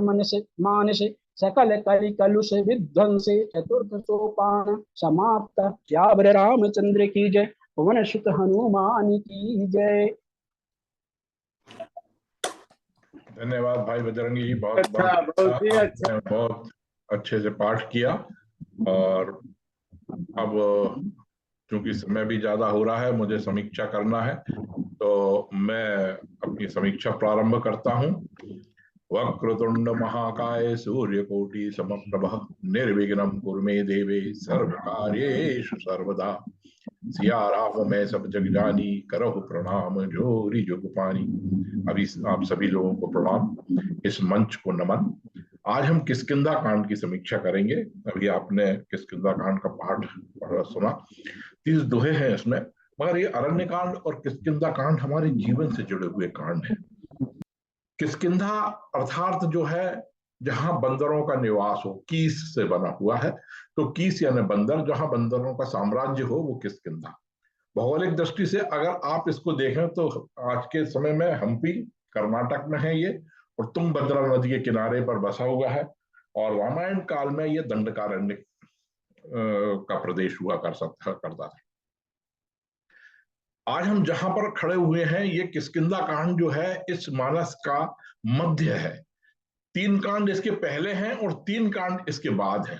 Speaker 2: मानस सकल कलि कलुष विध्वंसे चतुर्थ सोपान समाप्त। सियावर रामचंद्र की जय, पवन सुत हनुमान की जय।
Speaker 1: धन्यवाद भाई बजरंगी जी, बहुत
Speaker 3: अच्छा,
Speaker 1: बहुत
Speaker 3: बहुत ही अच्छा।
Speaker 1: आपने बहुत अच्छे से पाठ किया। और अब चूंकि समय भी ज्यादा हो रहा है, मुझे समीक्षा करना है, तो मैं अपनी समीक्षा प्रारंभ करता हूं। वक्रतुंड महाकाय सूर्यकोटि समप्रभ निर्विघ्नं कुरु मे देवे सर्वकार्येषु सर्वदा। सिया राम मैं सब जग जानी, करहु प्रणाम जोरी जुग पानी। अभी आप सभी लोगों को प्रणाम, इस मंच को नमन। आज हम किष्किंधा कांड की समीक्षा करेंगे। अभी आपने किष्किंधा कांड का पाठ सुना, 30 दोहे हैं इसमें, मगर ये अरण्य कांड और किष्किंधा कांड हमारे जीवन से जुड़े हुए कांड हैं। किष्किंधा अर्थात जो है जहां बंदरों का निवास हो, कीस से बना हुआ है, तो कीस यानी बंदर, जहां बंदरों का साम्राज्य हो वो किष्किंधा। भौगोलिक दृष्टि से अगर आप इसको देखें तो आज के समय में हम्पी कर्नाटक में है ये, और तुंगभद्रा नदी के किनारे पर बसा हुआ है। और रामायण काल में ये दंडकारण्य का प्रदेश हुआ करता था। आज हम जहां पर खड़े हुए हैं, ये किष्किंधा कांड जो है इस मानस का मध्य है। 3 कांड इसके पहले हैं और 3 कांड इसके बाद हैं।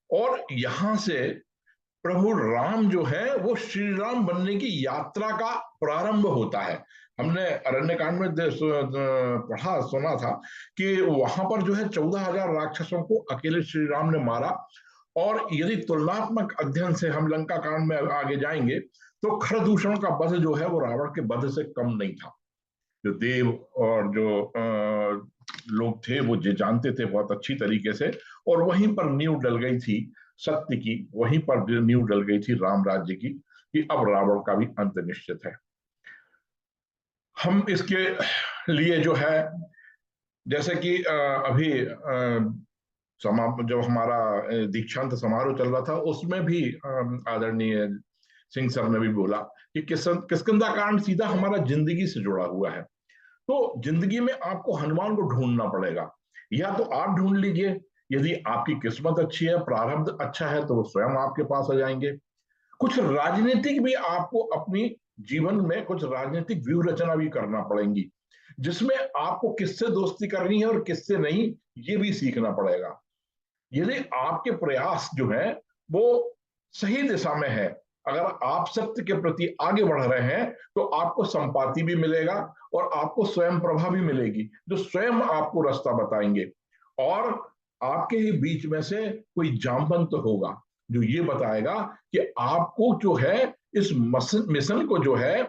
Speaker 1: और यहां से प्रभु राम जो है वो श्री राम बनने की यात्रा का प्रारंभ होता है। हमने अरण्य कांड में पढ़ा सुना था कि वहां पर जो है 14,000 राक्षसों को अकेले श्री राम ने मारा। और यदि तुलनात्मक अध्ययन से हम लंका कांड में आगे जाएंगे तो खरदूषण का वध जो है वो रावण के वध से कम नहीं था। जो देव और जो लोग थे वो जानते थे बहुत अच्छी तरीके से, और वहीं पर नींव डल गई थी सत्य की, वहीं पर नींव डल गई थी राम राज्य की, कि अब रावण का भी अंत निश्चित है। हम इसके लिए जो है, जैसे कि अभी जब हमारा दीक्षांत समारोह चल रहा था उसमें भी आदरणीय सिंह सर ने भी बोला कि किष्किंधा कांड सीधा हमारा जिंदगी से जुड़ा हुआ है। तो जिंदगी में आपको हनुमान को ढूंढना पड़ेगा, या तो आप ढूंढ लीजिए, यदि आपकी किस्मत अच्छी है, प्रारब्ध अच्छा है, तो वो स्वयं आपके पास आ जाएंगे। कुछ राजनीतिक भी आपको अपनी जीवन में कुछ राजनीतिक व्यूह रचना भी करना पड़ेगी, जिसमें आपको किससे दोस्ती करनी है और किससे नहीं, ये भी सीखना पड़ेगा। यदि आपके प्रयास जो है वो सही दिशा में है, अगर आप सत्य के प्रति आगे बढ़ रहे हैं, तो आपको संपाति भी मिलेगा और आपको स्वयं प्रभा भी मिलेगी, जो स्वयं आपको रास्ता बताएंगे। और आपके ही बीच में से कोई जामवंत होगा जो ये बताएगा कि आपको जो है इस मिशन को जो है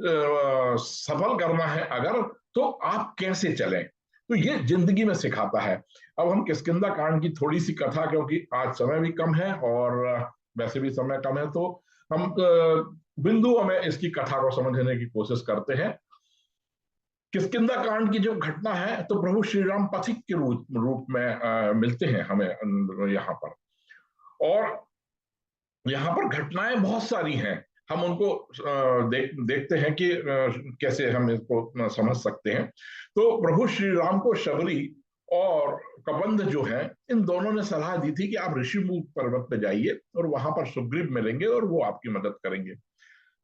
Speaker 1: सफल करना है अगर, तो आप कैसे चलें। तो ये जिंदगी में सिखाता है। अब हम किष्किंधा कांड की थोड़ी सी कथा, क्योंकि आज समय भी कम है और वैसे भी समय कम है, तो हम बिंदुओं में इसकी कथा को समझने की कोशिश करते हैं। किष्किंधा कांड की जो घटना है, तो प्रभु श्री राम पथिक के रूप में मिलते हैं हमें यहाँ पर। और यहाँ पर घटनाएं बहुत सारी हैं, हम उनको देखते हैं कि कैसे हम इसको समझ सकते हैं। तो प्रभु श्री राम को शबरी और कबंध जो है, इन दोनों ने सलाह दी थी कि आप ऋषिमुख पर्वत पे जाइए और वहां पर सुग्रीव मिलेंगे और वो आपकी मदद करेंगे।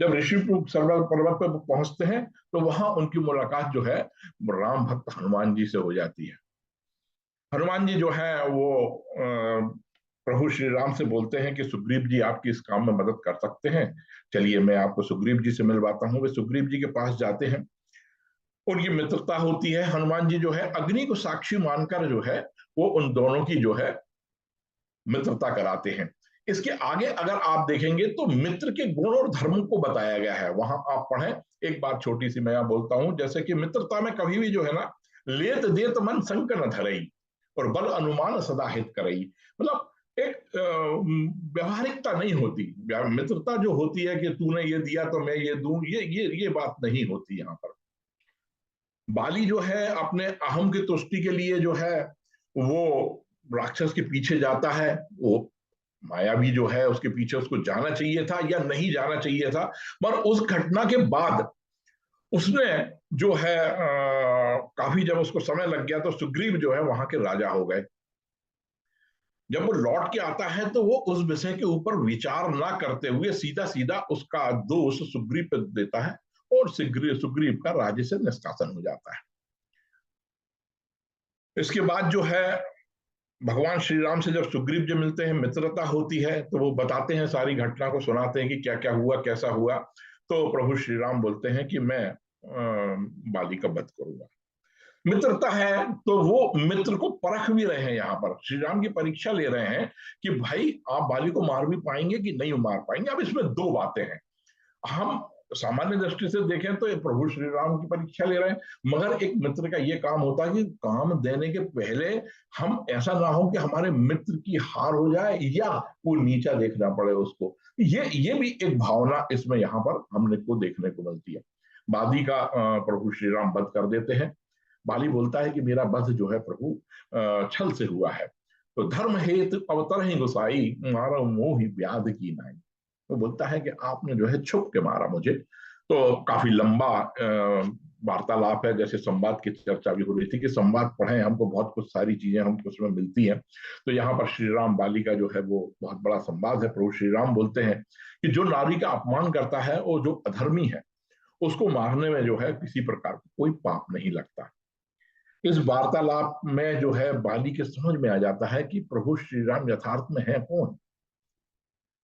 Speaker 1: जब ऋषिमुख पर्वत पर पहुंचते हैं तो वहां उनकी मुलाकात जो है राम भक्त हनुमान जी से हो जाती है। हनुमान जी जो है वो प्रभु श्री राम से बोलते हैं कि सुग्रीव जी आपकी इस काम में मदद कर सकते हैं, चलिए मैं आपको सुग्रीव जी से मिलवाता हूं। वे सुग्रीव जी के पास जाते हैं और ये मित्रता होती है। हनुमान जी जो है अग्नि को साक्षी मानकर जो है वो उन दोनों की जो है मित्रता कराते हैं। इसके आगे अगर आप देखेंगे तो मित्र के गुण और धर्म को बताया गया है, वहां आप पढ़ें। एक बात छोटी सी मैं यहां बोलता हूं, जैसे कि मित्रता में कभी भी जो है ना, लेत देत मन संक न धरई और बल अनुमान सदा हित करई। मतलब एक व्यवहारिकता नहीं होती। मित्रता जो होती है कि तूने ये दिया तो मैं ये दूं, ये बात नहीं होती यहाँ पर। बाली जो है अपने अहम की तुष्टि के लिए जो है वो राक्षस के पीछे जाता है। वो माया भी जो है उसके पीछे उसको जाना चाहिए था या नहीं जाना चाहिए था, पर उस घटना के बाद उसने जो है काफी जब उसको समय लग गया तो सुग्रीव जो है वहां के राजा हो गए। जब वो लौट के आता है तो वो उस विषय के ऊपर विचार ना करते हुए सीधा सीधा उसका दोष सुग्रीव पे देता है और सुग्रीव का राज्य से निष्कासन हो जाता है। इसके बाद जो है भगवान श्री राम से जब सुग्रीव जी मिलते हैं, मित्रता होती है, तो वो बताते हैं, सारी घटना को सुनाते हैं कि क्या क्या हुआ, कैसा हुआ। तो प्रभु श्री राम बोलते हैं कि मैं बाली का वध करूंगा। मित्रता है तो वो मित्र को परख भी रहे हैं, यहाँ पर श्री राम की परीक्षा ले रहे हैं कि भाई आप बाली को मार भी पाएंगे कि नहीं मार पाएंगे। अब इसमें दो बातें हैं। हम सामान्य दृष्टि से देखें तो ये प्रभु श्री राम की परीक्षा ले रहे हैं, मगर एक मित्र का ये काम होता है कि काम देने के पहले हम ऐसा ना हो कि हमारे मित्र की हार हो जाए या वो नीचा देखना पड़े उसको। ये भी एक भावना इसमें यहाँ पर हमने को देखने को मिलती है। बादी का प्रभु श्री राम वध कर देते हैं। बाली बोलता है कि मेरा वध जो है प्रभु छल से हुआ है, तो धर्म हेतु अवतर ही गुसाई, मारो मोह व्याध की नाई। वो बोलता है कि आपने जो है छुप के मारा मुझे। तो काफी लंबा वार्तालाप है, जैसे संवाद की चर्चा भी हो रही थी कि संवाद पढ़ें, हमको बहुत कुछ सारी चीजें हमको उसमें मिलती हैं। तो यहाँ पर श्री राम बाली का जो है वो बहुत बड़ा संवाद है। प्रभु श्री राम बोलते हैं कि जो नारी का अपमान करता है और जो अधर्मी है उसको मारने में जो है किसी प्रकार का कोई पाप नहीं लगता। इस वार्तालाप में जो है बाली के समझ में आ जाता है कि प्रभु श्री राम यथार्थ में है कौन।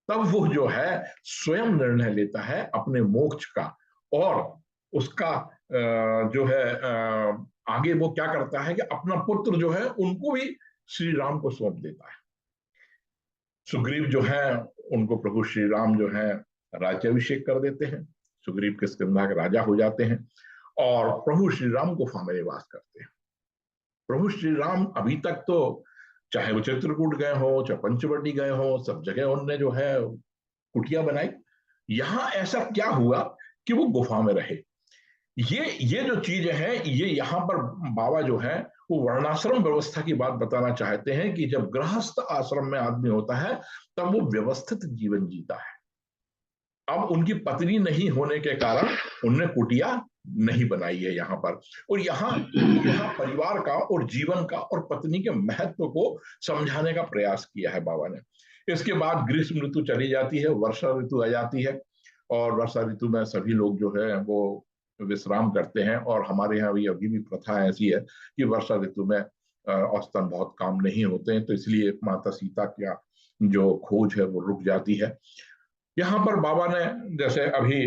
Speaker 1: तब वो जो है स्वयं निर्णय लेता है अपने मोक्ष का, और उसका जो है आगे वो क्या करता है कि अपना पुत्र जो है उनको भी श्री राम को सौंप देता है। सुग्रीव जो है उनको प्रभु श्री राम जो है राज्याभिषेक कर देते हैं। सुग्रीव किष्किंधा के राजा हो जाते हैं और प्रभु श्री राम गुफा में निवास करते हैं। प्रभु श्री राम अभी तक तो चाहे वो चित्रकूट गए हो चाहे पंचवटी गए हो, सब जगह उनने जो है कुटिया बनाई। यहां ऐसा क्या हुआ कि वो गुफा में रहे। ये जो चीज है, ये यहाँ पर बाबा जो है वो वर्णाश्रम व्यवस्था की बात बताना चाहते हैं कि जब गृहस्थ आश्रम में आदमी होता है तब वो व्यवस्थित जीवन जीता है। अब उनकी पत्नी नहीं होने के कारण उनने कुटिया नहीं बनाई है यहाँ पर। और यहाँ परिवार का और जीवन का और पत्नी के महत्व को समझाने का प्रयास किया है बाबा ने। इसके बाद ग्रीष्म ऋतु चली जाती है, वर्षा ऋतु आ जाती है, और वर्षा ऋतु में सभी लोग जो है वो विश्राम करते हैं। और हमारे यहाँ भी अभी भी प्रथा ऐसी है कि वर्षा ऋतु में औसतन बहुत काम नहीं होते हैं, तो इसलिए माता सीता का जो खोज है वो रुक जाती है। यहाँ पर बाबा ने, जैसे अभी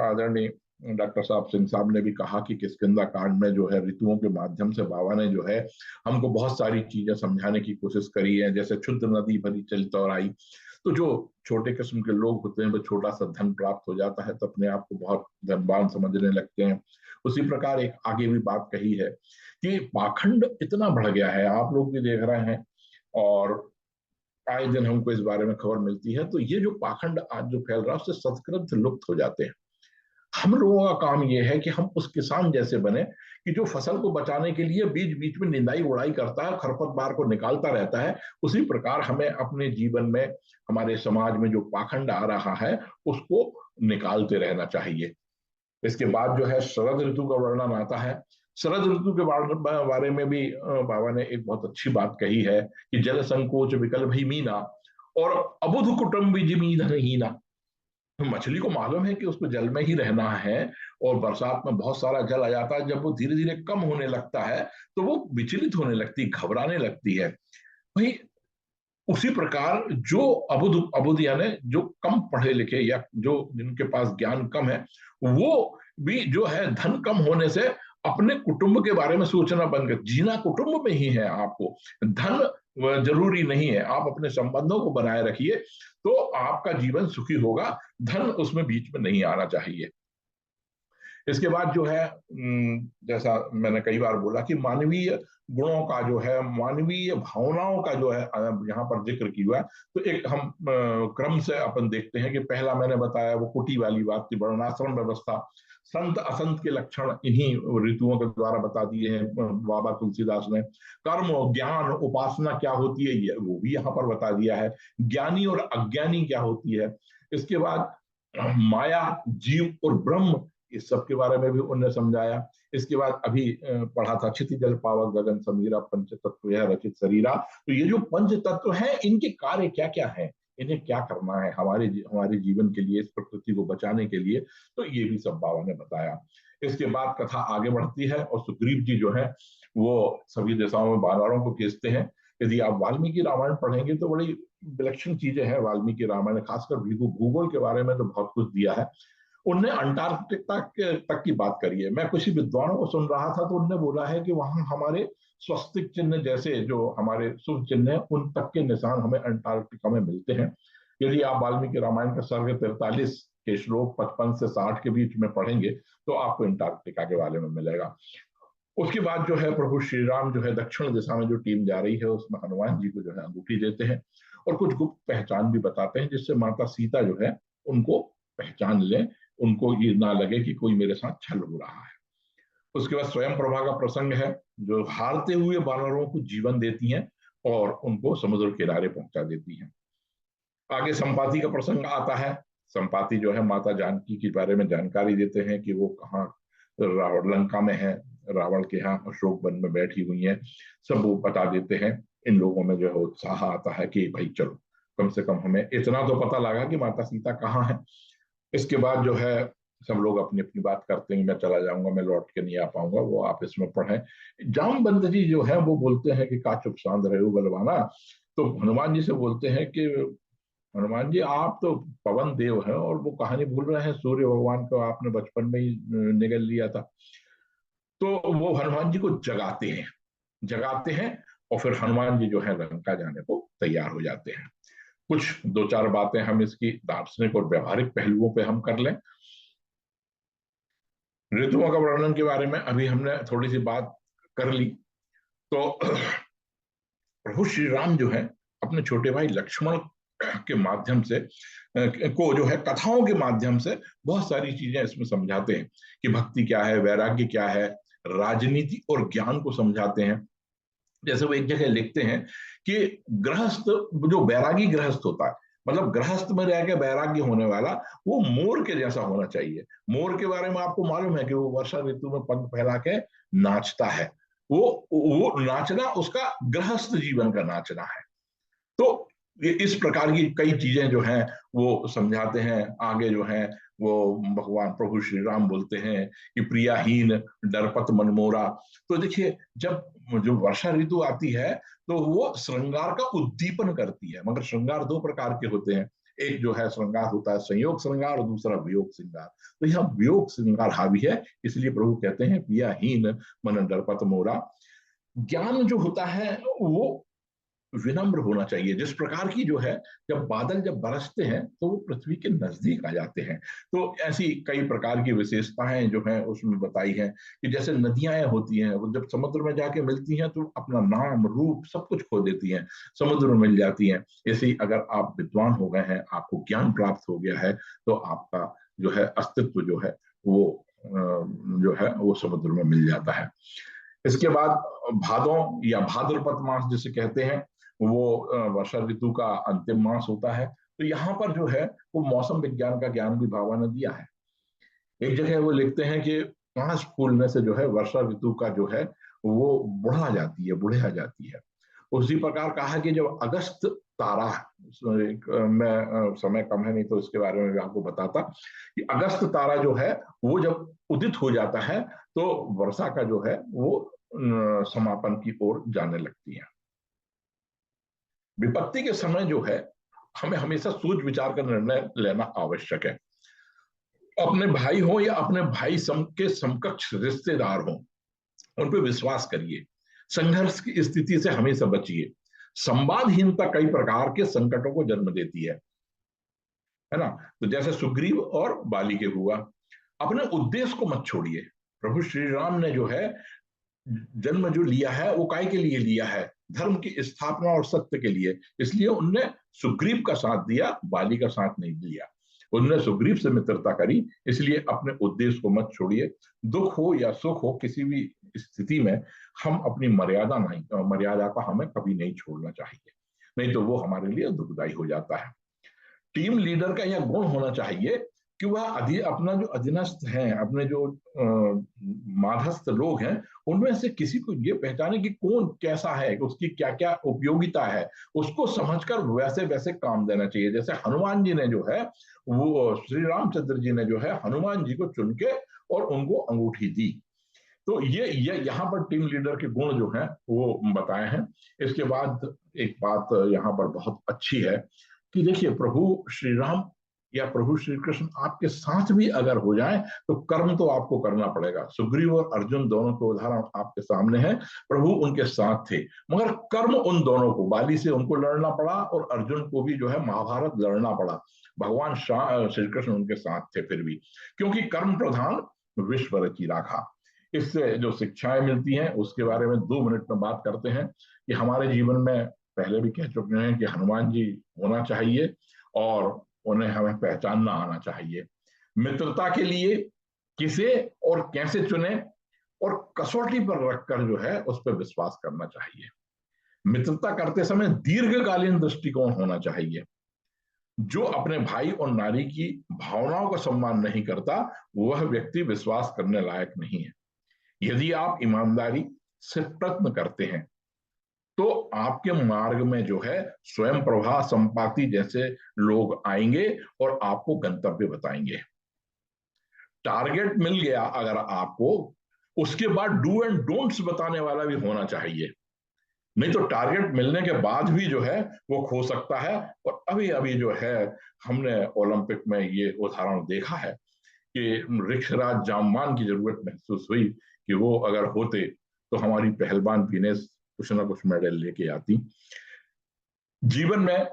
Speaker 1: आदरणीय डॉक्टर साहब सिंह साहब ने भी कहा कि किष्किंधा कांड में जो है ऋतुओं के माध्यम से बाबा ने जो है हमको बहुत सारी चीजें समझाने की कोशिश करी है। जैसे क्षुद्र नदी भरी चलित और आई, तो जो छोटे किस्म के लोग होते हैं वो छोटा सा धन प्राप्त हो जाता है तो अपने आप को बहुत धनवान समझने लगते हैं। उसी प्रकार एक आगे भी बात कही है कि पाखंड इतना बढ़ गया है, आप लोग भी देख रहे हैं और आए दिन हमको इस बारे में खबर मिलती है। तो ये जो पाखंड आज जो फैल रहा है उससे सत्कृत लुप्त हो जाते हैं। हम लोगों का काम ये है कि हम उस किसान जैसे बने कि जो फसल को बचाने के लिए बीच बीच में निंदाई उड़ाई करता है, खरपतवार को निकालता रहता है। उसी प्रकार हमें अपने जीवन में, हमारे समाज में जो पाखंड आ रहा है उसको निकालते रहना चाहिए। इसके बाद जो है शरद ऋतु का वर्णन आता है। शरद ऋतु के बारे में भी बाबा ने एक बहुत अच्छी बात कही है कि जल संकोच विकल भई मीना और अबुध कुटुंब जिमी धनहीना। मछली को मालूम है कि उसको जल में ही रहना है और बरसात में बहुत सारा जल आ जाता है। जब वो धीरे धीरे कम होने लगता है तो वो विचलित होने लगती, घबराने लगती है। वही उसी प्रकार जो अबुध अबुध यानी जो कम पढ़े लिखे या जो जिनके पास ज्ञान कम है, वो भी जो है धन कम होने से अपने कुटुंब के बारे में सोचना बंद कर, जीना कुटुंब में ही है। आपको धन जरूरी नहीं है, आप अपने संबंधों को बनाए रखिए तो आपका जीवन सुखी होगा। धन उसमें बीच में नहीं आना चाहिए। इसके बाद जो है जैसा मैंने कई बार बोला कि मानवीय गुणों का जो है, मानवीय भावनाओं का जो है यहाँ पर जिक्र किया है। तो एक हम क्रम से अपन देखते हैं कि पहला मैंने बताया वो कुटी वाली बात थी, वर्णाश्रम व्यवस्था। संत असंत के लक्षण इन्हीं ऋतुओं के द्वारा बता दिए हैं बाबा तुलसीदास ने। कर्म ज्ञान उपासना क्या होती है ये वो भी यहाँ पर बता दिया है। ज्ञानी और अज्ञानी क्या होती है। इसके बाद माया जीव और ब्रह्म इस सब के बारे में भी उन्होंने समझाया। इसके बाद अभी पढ़ा था क्षिति जल पावक गगन समीरा पंच तत्व यह रचित शरीरा। तो ये जो पंच तत्व है इनके कार्य क्या क्या है, इन्हें क्या करना है हमारे जीवन के लिए, इस प्रकृति को बचाने के लिए, तो ये भी सब बाबा ने बताया। इसके बाद कथा आगे बढ़ती है और सुग्रीव जी जो है वो सभी दिशाओं में वानरों को भेजते हैं। यदि आप वाल्मीकि रामायण पढ़ेंगे तो बड़ी विलक्षण चीजें हैं वाल्मीकि रामायण, खासकर भूगोल के बारे में तो बहुत कुछ दिया है। उनने अंटार्कटिका तक की बात करी है। मैं कुछ विद्वानों को सुन रहा था तो उनने बोला है कि वहां हमारे स्वस्तिक चिन्ह जैसे जो हमारे शुभ चिन्ह है उन तक के निशान हमें अंटार्कटिका में मिलते हैं। यदि आप वाल्मीकि रामायण का सर्ग 43 के श्लोक 55 से 60 के बीच में पढ़ेंगे तो आपको अंटार्कटिका के बारे में मिलेगा। उसके बाद जो है प्रभु श्री राम जो है दक्षिण दिशा में जो टीम जा रही है उसमें हनुमान जी को जो है अंगूठी देते हैं और कुछ गुप्त पहचान भी बताते हैं जिससे माता सीता जो है उनको पहचान ले, उनको ये ना लगे कि कोई मेरे साथ छल हो रहा है। उसके बाद स्वयं प्रभा का प्रसंग है जो हारते हुए वानरों को जीवन देती हैं और उनको समुद्र किनारे पहुंचा देती हैं। आगे संपाति का प्रसंग आता है। संपाति जो है माता जानकी के बारे में जानकारी देते हैं कि वो कहाँ रावण लंका में है, रावण के यहाँ अशोक वन में बैठी हुई है, सब वो बता देते हैं। इन लोगों में जो है उत्साह आता है कि भाई चलो कम से कम हमें इतना तो पता लगा कि माता सीता कहाँ है। इसके बाद जो है सब लोग अपनी अपनी बात करते हैं, मैं चला जाऊंगा, मैं लौट के नहीं आ पाऊंगा, वो आप इसमें पढ़ें। जामवंत जी जो है वो बोलते हैं कि का चुप सांद रहे हो बलवाना। तो हनुमान जी से बोलते हैं कि हनुमान जी आप तो पवन देव हैं और वो कहानी भूल रहे हैं, सूर्य भगवान को आपने बचपन में ही निगल लिया था। तो वो हनुमान जी को जगाते हैं और फिर हनुमान जी जो है लंका जाने को तैयार हो जाते हैं। कुछ दो चार बातें हम इसकी दार्शनिक और व्यवहारिक पहलुओं पे हम कर लें। ऋतुओं का वर्णन के बारे में अभी हमने थोड़ी सी बात कर ली। तो प्रभु श्री राम जो है अपने छोटे भाई लक्ष्मण के माध्यम से को जो है कथाओं के माध्यम से बहुत सारी चीजें इसमें समझाते हैं कि भक्ति क्या है, वैराग्य क्या है, राजनीति और ज्ञान को समझाते हैं। जैसे वो एक जगह लिखते हैं कि गृहस्थ जो वैरागी गृहस्थ होता है, मतलब गृहस्थ में रह के वैराग्य होने वाला, वो मोर के जैसा होना चाहिए। मोर के बारे में आपको मालूम है कि वो वर्षा ऋतु में पंख फैला के नाचता है। वो नाचना उसका गृहस्थ जीवन का नाचना है। तो इस प्रकार की कई चीजें जो हैं वो समझाते हैं। आगे जो है वो भगवान प्रभु श्री राम बोलते हैं कि प्रियाहीन डरपत मनमोरा। तो देखिए जब जो वर्षा ऋतु आती है तो वो श्रृंगार का उद्दीपन करती है, मगर श्रृंगार दो प्रकार के होते हैं। एक जो है श्रृंगार होता है संयोग श्रृंगार और दूसरा वियोग श्रृंगार। तो यहाँ वियोग श्रृंगार हावी है, इसलिए प्रभु कहते हैं प्रियाहीन मन डरपत मोरा। ज्ञान जो होता है वो विनम्र होना चाहिए। जिस प्रकार की जो है जब बादल जब बरसते हैं तो वो पृथ्वी के नजदीक आ जाते हैं। तो ऐसी कई प्रकार की विशेषताएं जो हैं उसमें बताई हैं कि जैसे नदियां होती हैं वो जब समुद्र में जाके मिलती हैं तो अपना नाम रूप सब कुछ खो देती हैं, समुद्र में मिल जाती हैं। ऐसे ही अगर आप विद्वान हो गए हैं, आपको ज्ञान प्राप्त हो गया है, तो आपका जो है अस्तित्व जो है वो जो है वो समुद्र में मिल जाता है। इसके बाद भादों या भाद्रपद मास जिसे कहते हैं, वो वर्षा ऋतु का अंतिम मास होता है। तो यहाँ पर जो है वो मौसम विज्ञान का ज्ञान भी बाबा ने दिया है। एक जगह वो लिखते हैं कि घास फूलने से जो है वर्षा ऋतु का जो है वो बुढ़ा जाती है। उसी प्रकार कहा कि जब अगस्त तारा, मैं समय कम है नहीं तो इसके बारे में भी आपको बताता कि अगस्त तारा जो है वो जब उदित हो जाता है तो वर्षा का जो है वो समापन की ओर जाने लगती है। विपत्ति के समय जो है हमें हमेशा सोच विचार कर निर्णय लेना आवश्यक है। अपने भाई हो या अपने भाई के समकक्ष रिश्तेदार हो, उन पर विश्वास करिए। संघर्ष की स्थिति से हमेशा बचिए। संवादहीनता कई प्रकार के संकटों को जन्म देती है ना। तो जैसे सुग्रीव और बाली के हुआ, अपने उद्देश्य को मत छोड़िए। प्रभु श्री राम ने जो है जन्म जो लिया है वो काय के लिए लिया है, धर्म की स्थापना और सत्य के लिए। इसलिए उनने सुग्रीव का साथ दिया, बाली का साथ नहीं दिया। उन्होंने सुग्रीव से मित्रता करी। इसलिए अपने उद्देश्य को मत छोड़िए। दुख हो या सुख हो, किसी भी स्थिति में हम अपनी मर्यादा का हमें कभी नहीं छोड़ना चाहिए, नहीं तो वो हमारे लिए दुखदायी हो जाता है। टीम लीडर का यह गुण होना चाहिए कि वह अपना जो अधीनस्थ है, अपने जो माधस्थ लोग हैं, उनमें से किसी को ये पहचाने कि कौन कैसा है, उसकी क्या क्या उपयोगिता है, उसको समझकर वैसे वैसे काम देना चाहिए। जैसे हनुमान जी ने जो है, वो श्री रामचंद्र जी ने जो है हनुमान जी को चुन के और उनको अंगूठी दी। तो ये यहाँ पर टीम लीडर के गुण जो हैं वो बताए हैं। इसके बाद एक बात यहाँ पर बहुत अच्छी है कि देखिए, प्रभु श्री राम या प्रभु श्री कृष्ण आपके साथ भी अगर हो जाए तो कर्म तो आपको करना पड़ेगा। सुग्रीव और अर्जुन दोनों के उदाहरण आपके सामने हैं, प्रभु उनके साथ थे, मगर कर्म उन दोनों को, बाली से उनको लड़ना पड़ा और अर्जुन को भी जो है महाभारत लड़ना पड़ा। भगवान श्री कृष्ण उनके साथ थे फिर भी, क्योंकि कर्म प्रधान विश्व रची राखा। इससे जो शिक्षाएं मिलती हैं उसके बारे में 2 मिनट में बात करते हैं कि हमारे जीवन में, पहले भी कह चुके हैं कि हनुमान जी होना चाहिए और उन्हें हमें पहचानना आना चाहिए। मित्रता के लिए किसे और कैसे चुने, और कसौटी पर रखकर जो है उस पर विश्वास करना चाहिए। मित्रता करते समय दीर्घकालीन दृष्टिकोण होना चाहिए। जो अपने भाई और नारी की भावनाओं का सम्मान नहीं करता, वह व्यक्ति विश्वास करने लायक नहीं है। यदि आप ईमानदारी से प्रयत्न करते हैं तो आपके मार्ग में जो है स्वयं प्रभा, संपाति जैसे लोग आएंगे और आपको गंतव्य बताएंगे। टारगेट मिल गया अगर आपको, उसके बाद डू एंड डोंट्स बताने वाला भी होना चाहिए। नहीं तो टारगेट मिलने के बाद भी जो है वो खो सकता है। और अभी अभी जो है हमने ओलंपिक में ये उदाहरण देखा है कि ऋक्षराज जामवान की जरूरत महसूस हुई कि वो अगर होते तो हमारी पहलवान विनेश कुछ ना कुछ मेडल लेके आती। जीवन में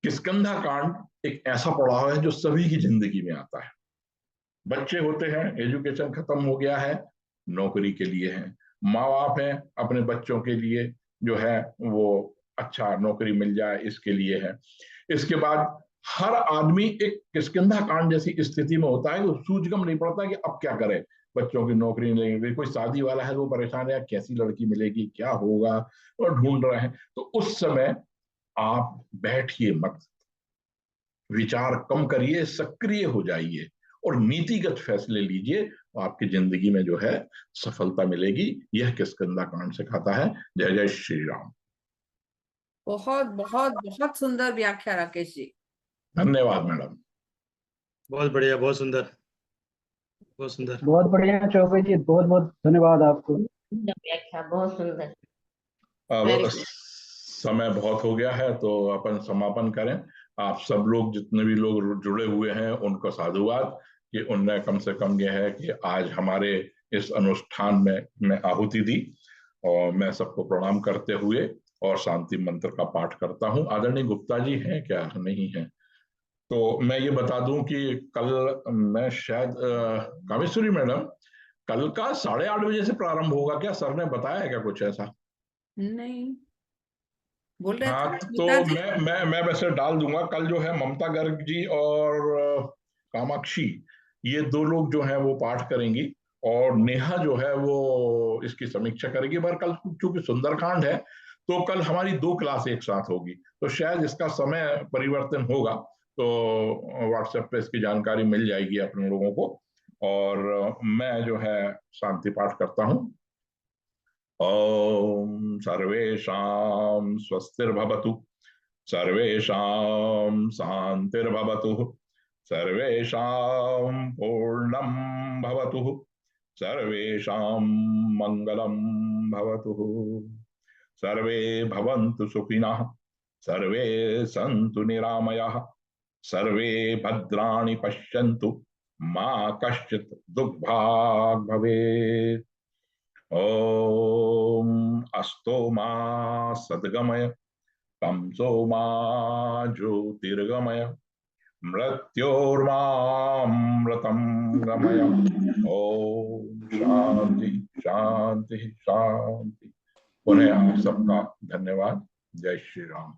Speaker 1: किष्किंधा कांड एक ऐसा पड़ाव है जो सभी की जिंदगी में आता है। बच्चे होते हैं, एजुकेशन खत्म हो गया है, नौकरी के लिए है। माँ बाप हैं, अपने बच्चों के लिए जो है वो अच्छा नौकरी मिल जाए इसके लिए है। इसके बाद हर आदमी एक किष्किंधा कांड जैसी स्थिति में होता है, तो सूझगम नहीं पड़ता कि अब क्या करे। बच्चों की नौकरी नहीं मिलेगी, कोई शादी वाला है तो परेशान है, कैसी लड़की मिलेगी, क्या होगा, और ढूंढ रहे हैं। तो उस समय आप बैठिए मत, विचार कम करिए, सक्रिय हो जाइए और नीतिगत फैसले लीजिए, तो आपकी जिंदगी में जो है सफलता मिलेगी। यह किष्किंधा कांड सिखाता है। जय जय श्री राम।
Speaker 3: बहुत बहुत बहुत सुंदर व्याख्या राकेश जी।
Speaker 1: धन्यवाद मैडम।
Speaker 4: बहुत बढ़िया, बहुत सुंदर, बहुत सुंदर।
Speaker 2: बहुत बढ़िया चौबे जी, बहुत बहुत धन्यवाद आपको।
Speaker 5: व्याख्या बहुत सुंदर।
Speaker 1: अब समय बहुत हो गया है तो अपन समापन करें। आप सब लोग, जितने भी लोग जुड़े हुए हैं, उनको साधुवाद कि उनने कम से कम यह है कि आज हमारे इस अनुष्ठान में मैं आहुति दी। और मैं सबको प्रणाम करते हुए और शांति मंत्र का पाठ करता हूँ। आदरणीय गुप्ता जी हैं क्या? नहीं है तो मैं ये बता दूं कि कल मैं शायद कामेश्वरी मैडम, कल का 8:30 बजे से प्रारंभ होगा क्या? सर ने बताया है क्या कुछ ऐसा?
Speaker 3: नहीं बोल रहे
Speaker 1: हाँ,
Speaker 3: थे
Speaker 1: तो
Speaker 3: पिताजी।
Speaker 1: मैं वैसे डाल दूंगा। कल जो है ममता गर्ग जी और कामाक्षी, ये 2 लोग जो हैं वो पाठ करेंगी और नेहा जो है वो इसकी समीक्षा करेगी। पर कल चूंकि सुंदरकांड है तो कल हमारी 2 क्लास एक साथ होगी, तो शायद इसका समय परिवर्तन होगा। तो व्हाट्सएप पे इसकी जानकारी मिल जाएगी अपने लोगों को। और मैं जो है शांति पाठ करता हूँ। ओम सर्वेषां स्वस्तिर्भवतु, सर्वेषां शांतिर्भवतु, सर्वेषां पूर्णं भवतु, सर्वेषां मंगलं भवतु, सर्वे भवन्तु सुखिनः, सर्वे सन्तु निरामयाः, सर्वे भद्राणि पश्यन्तु, मा कश्चित् दुःखभाग् भवेत्। ओम अस्तो मा सद्गमय, तमसो मा ज्योतिर्गमय, मृत्योर्मामृतं गमय। ओम शांति शांति शांति। पुनः आप सबका धन्यवाद। जय श्री राम।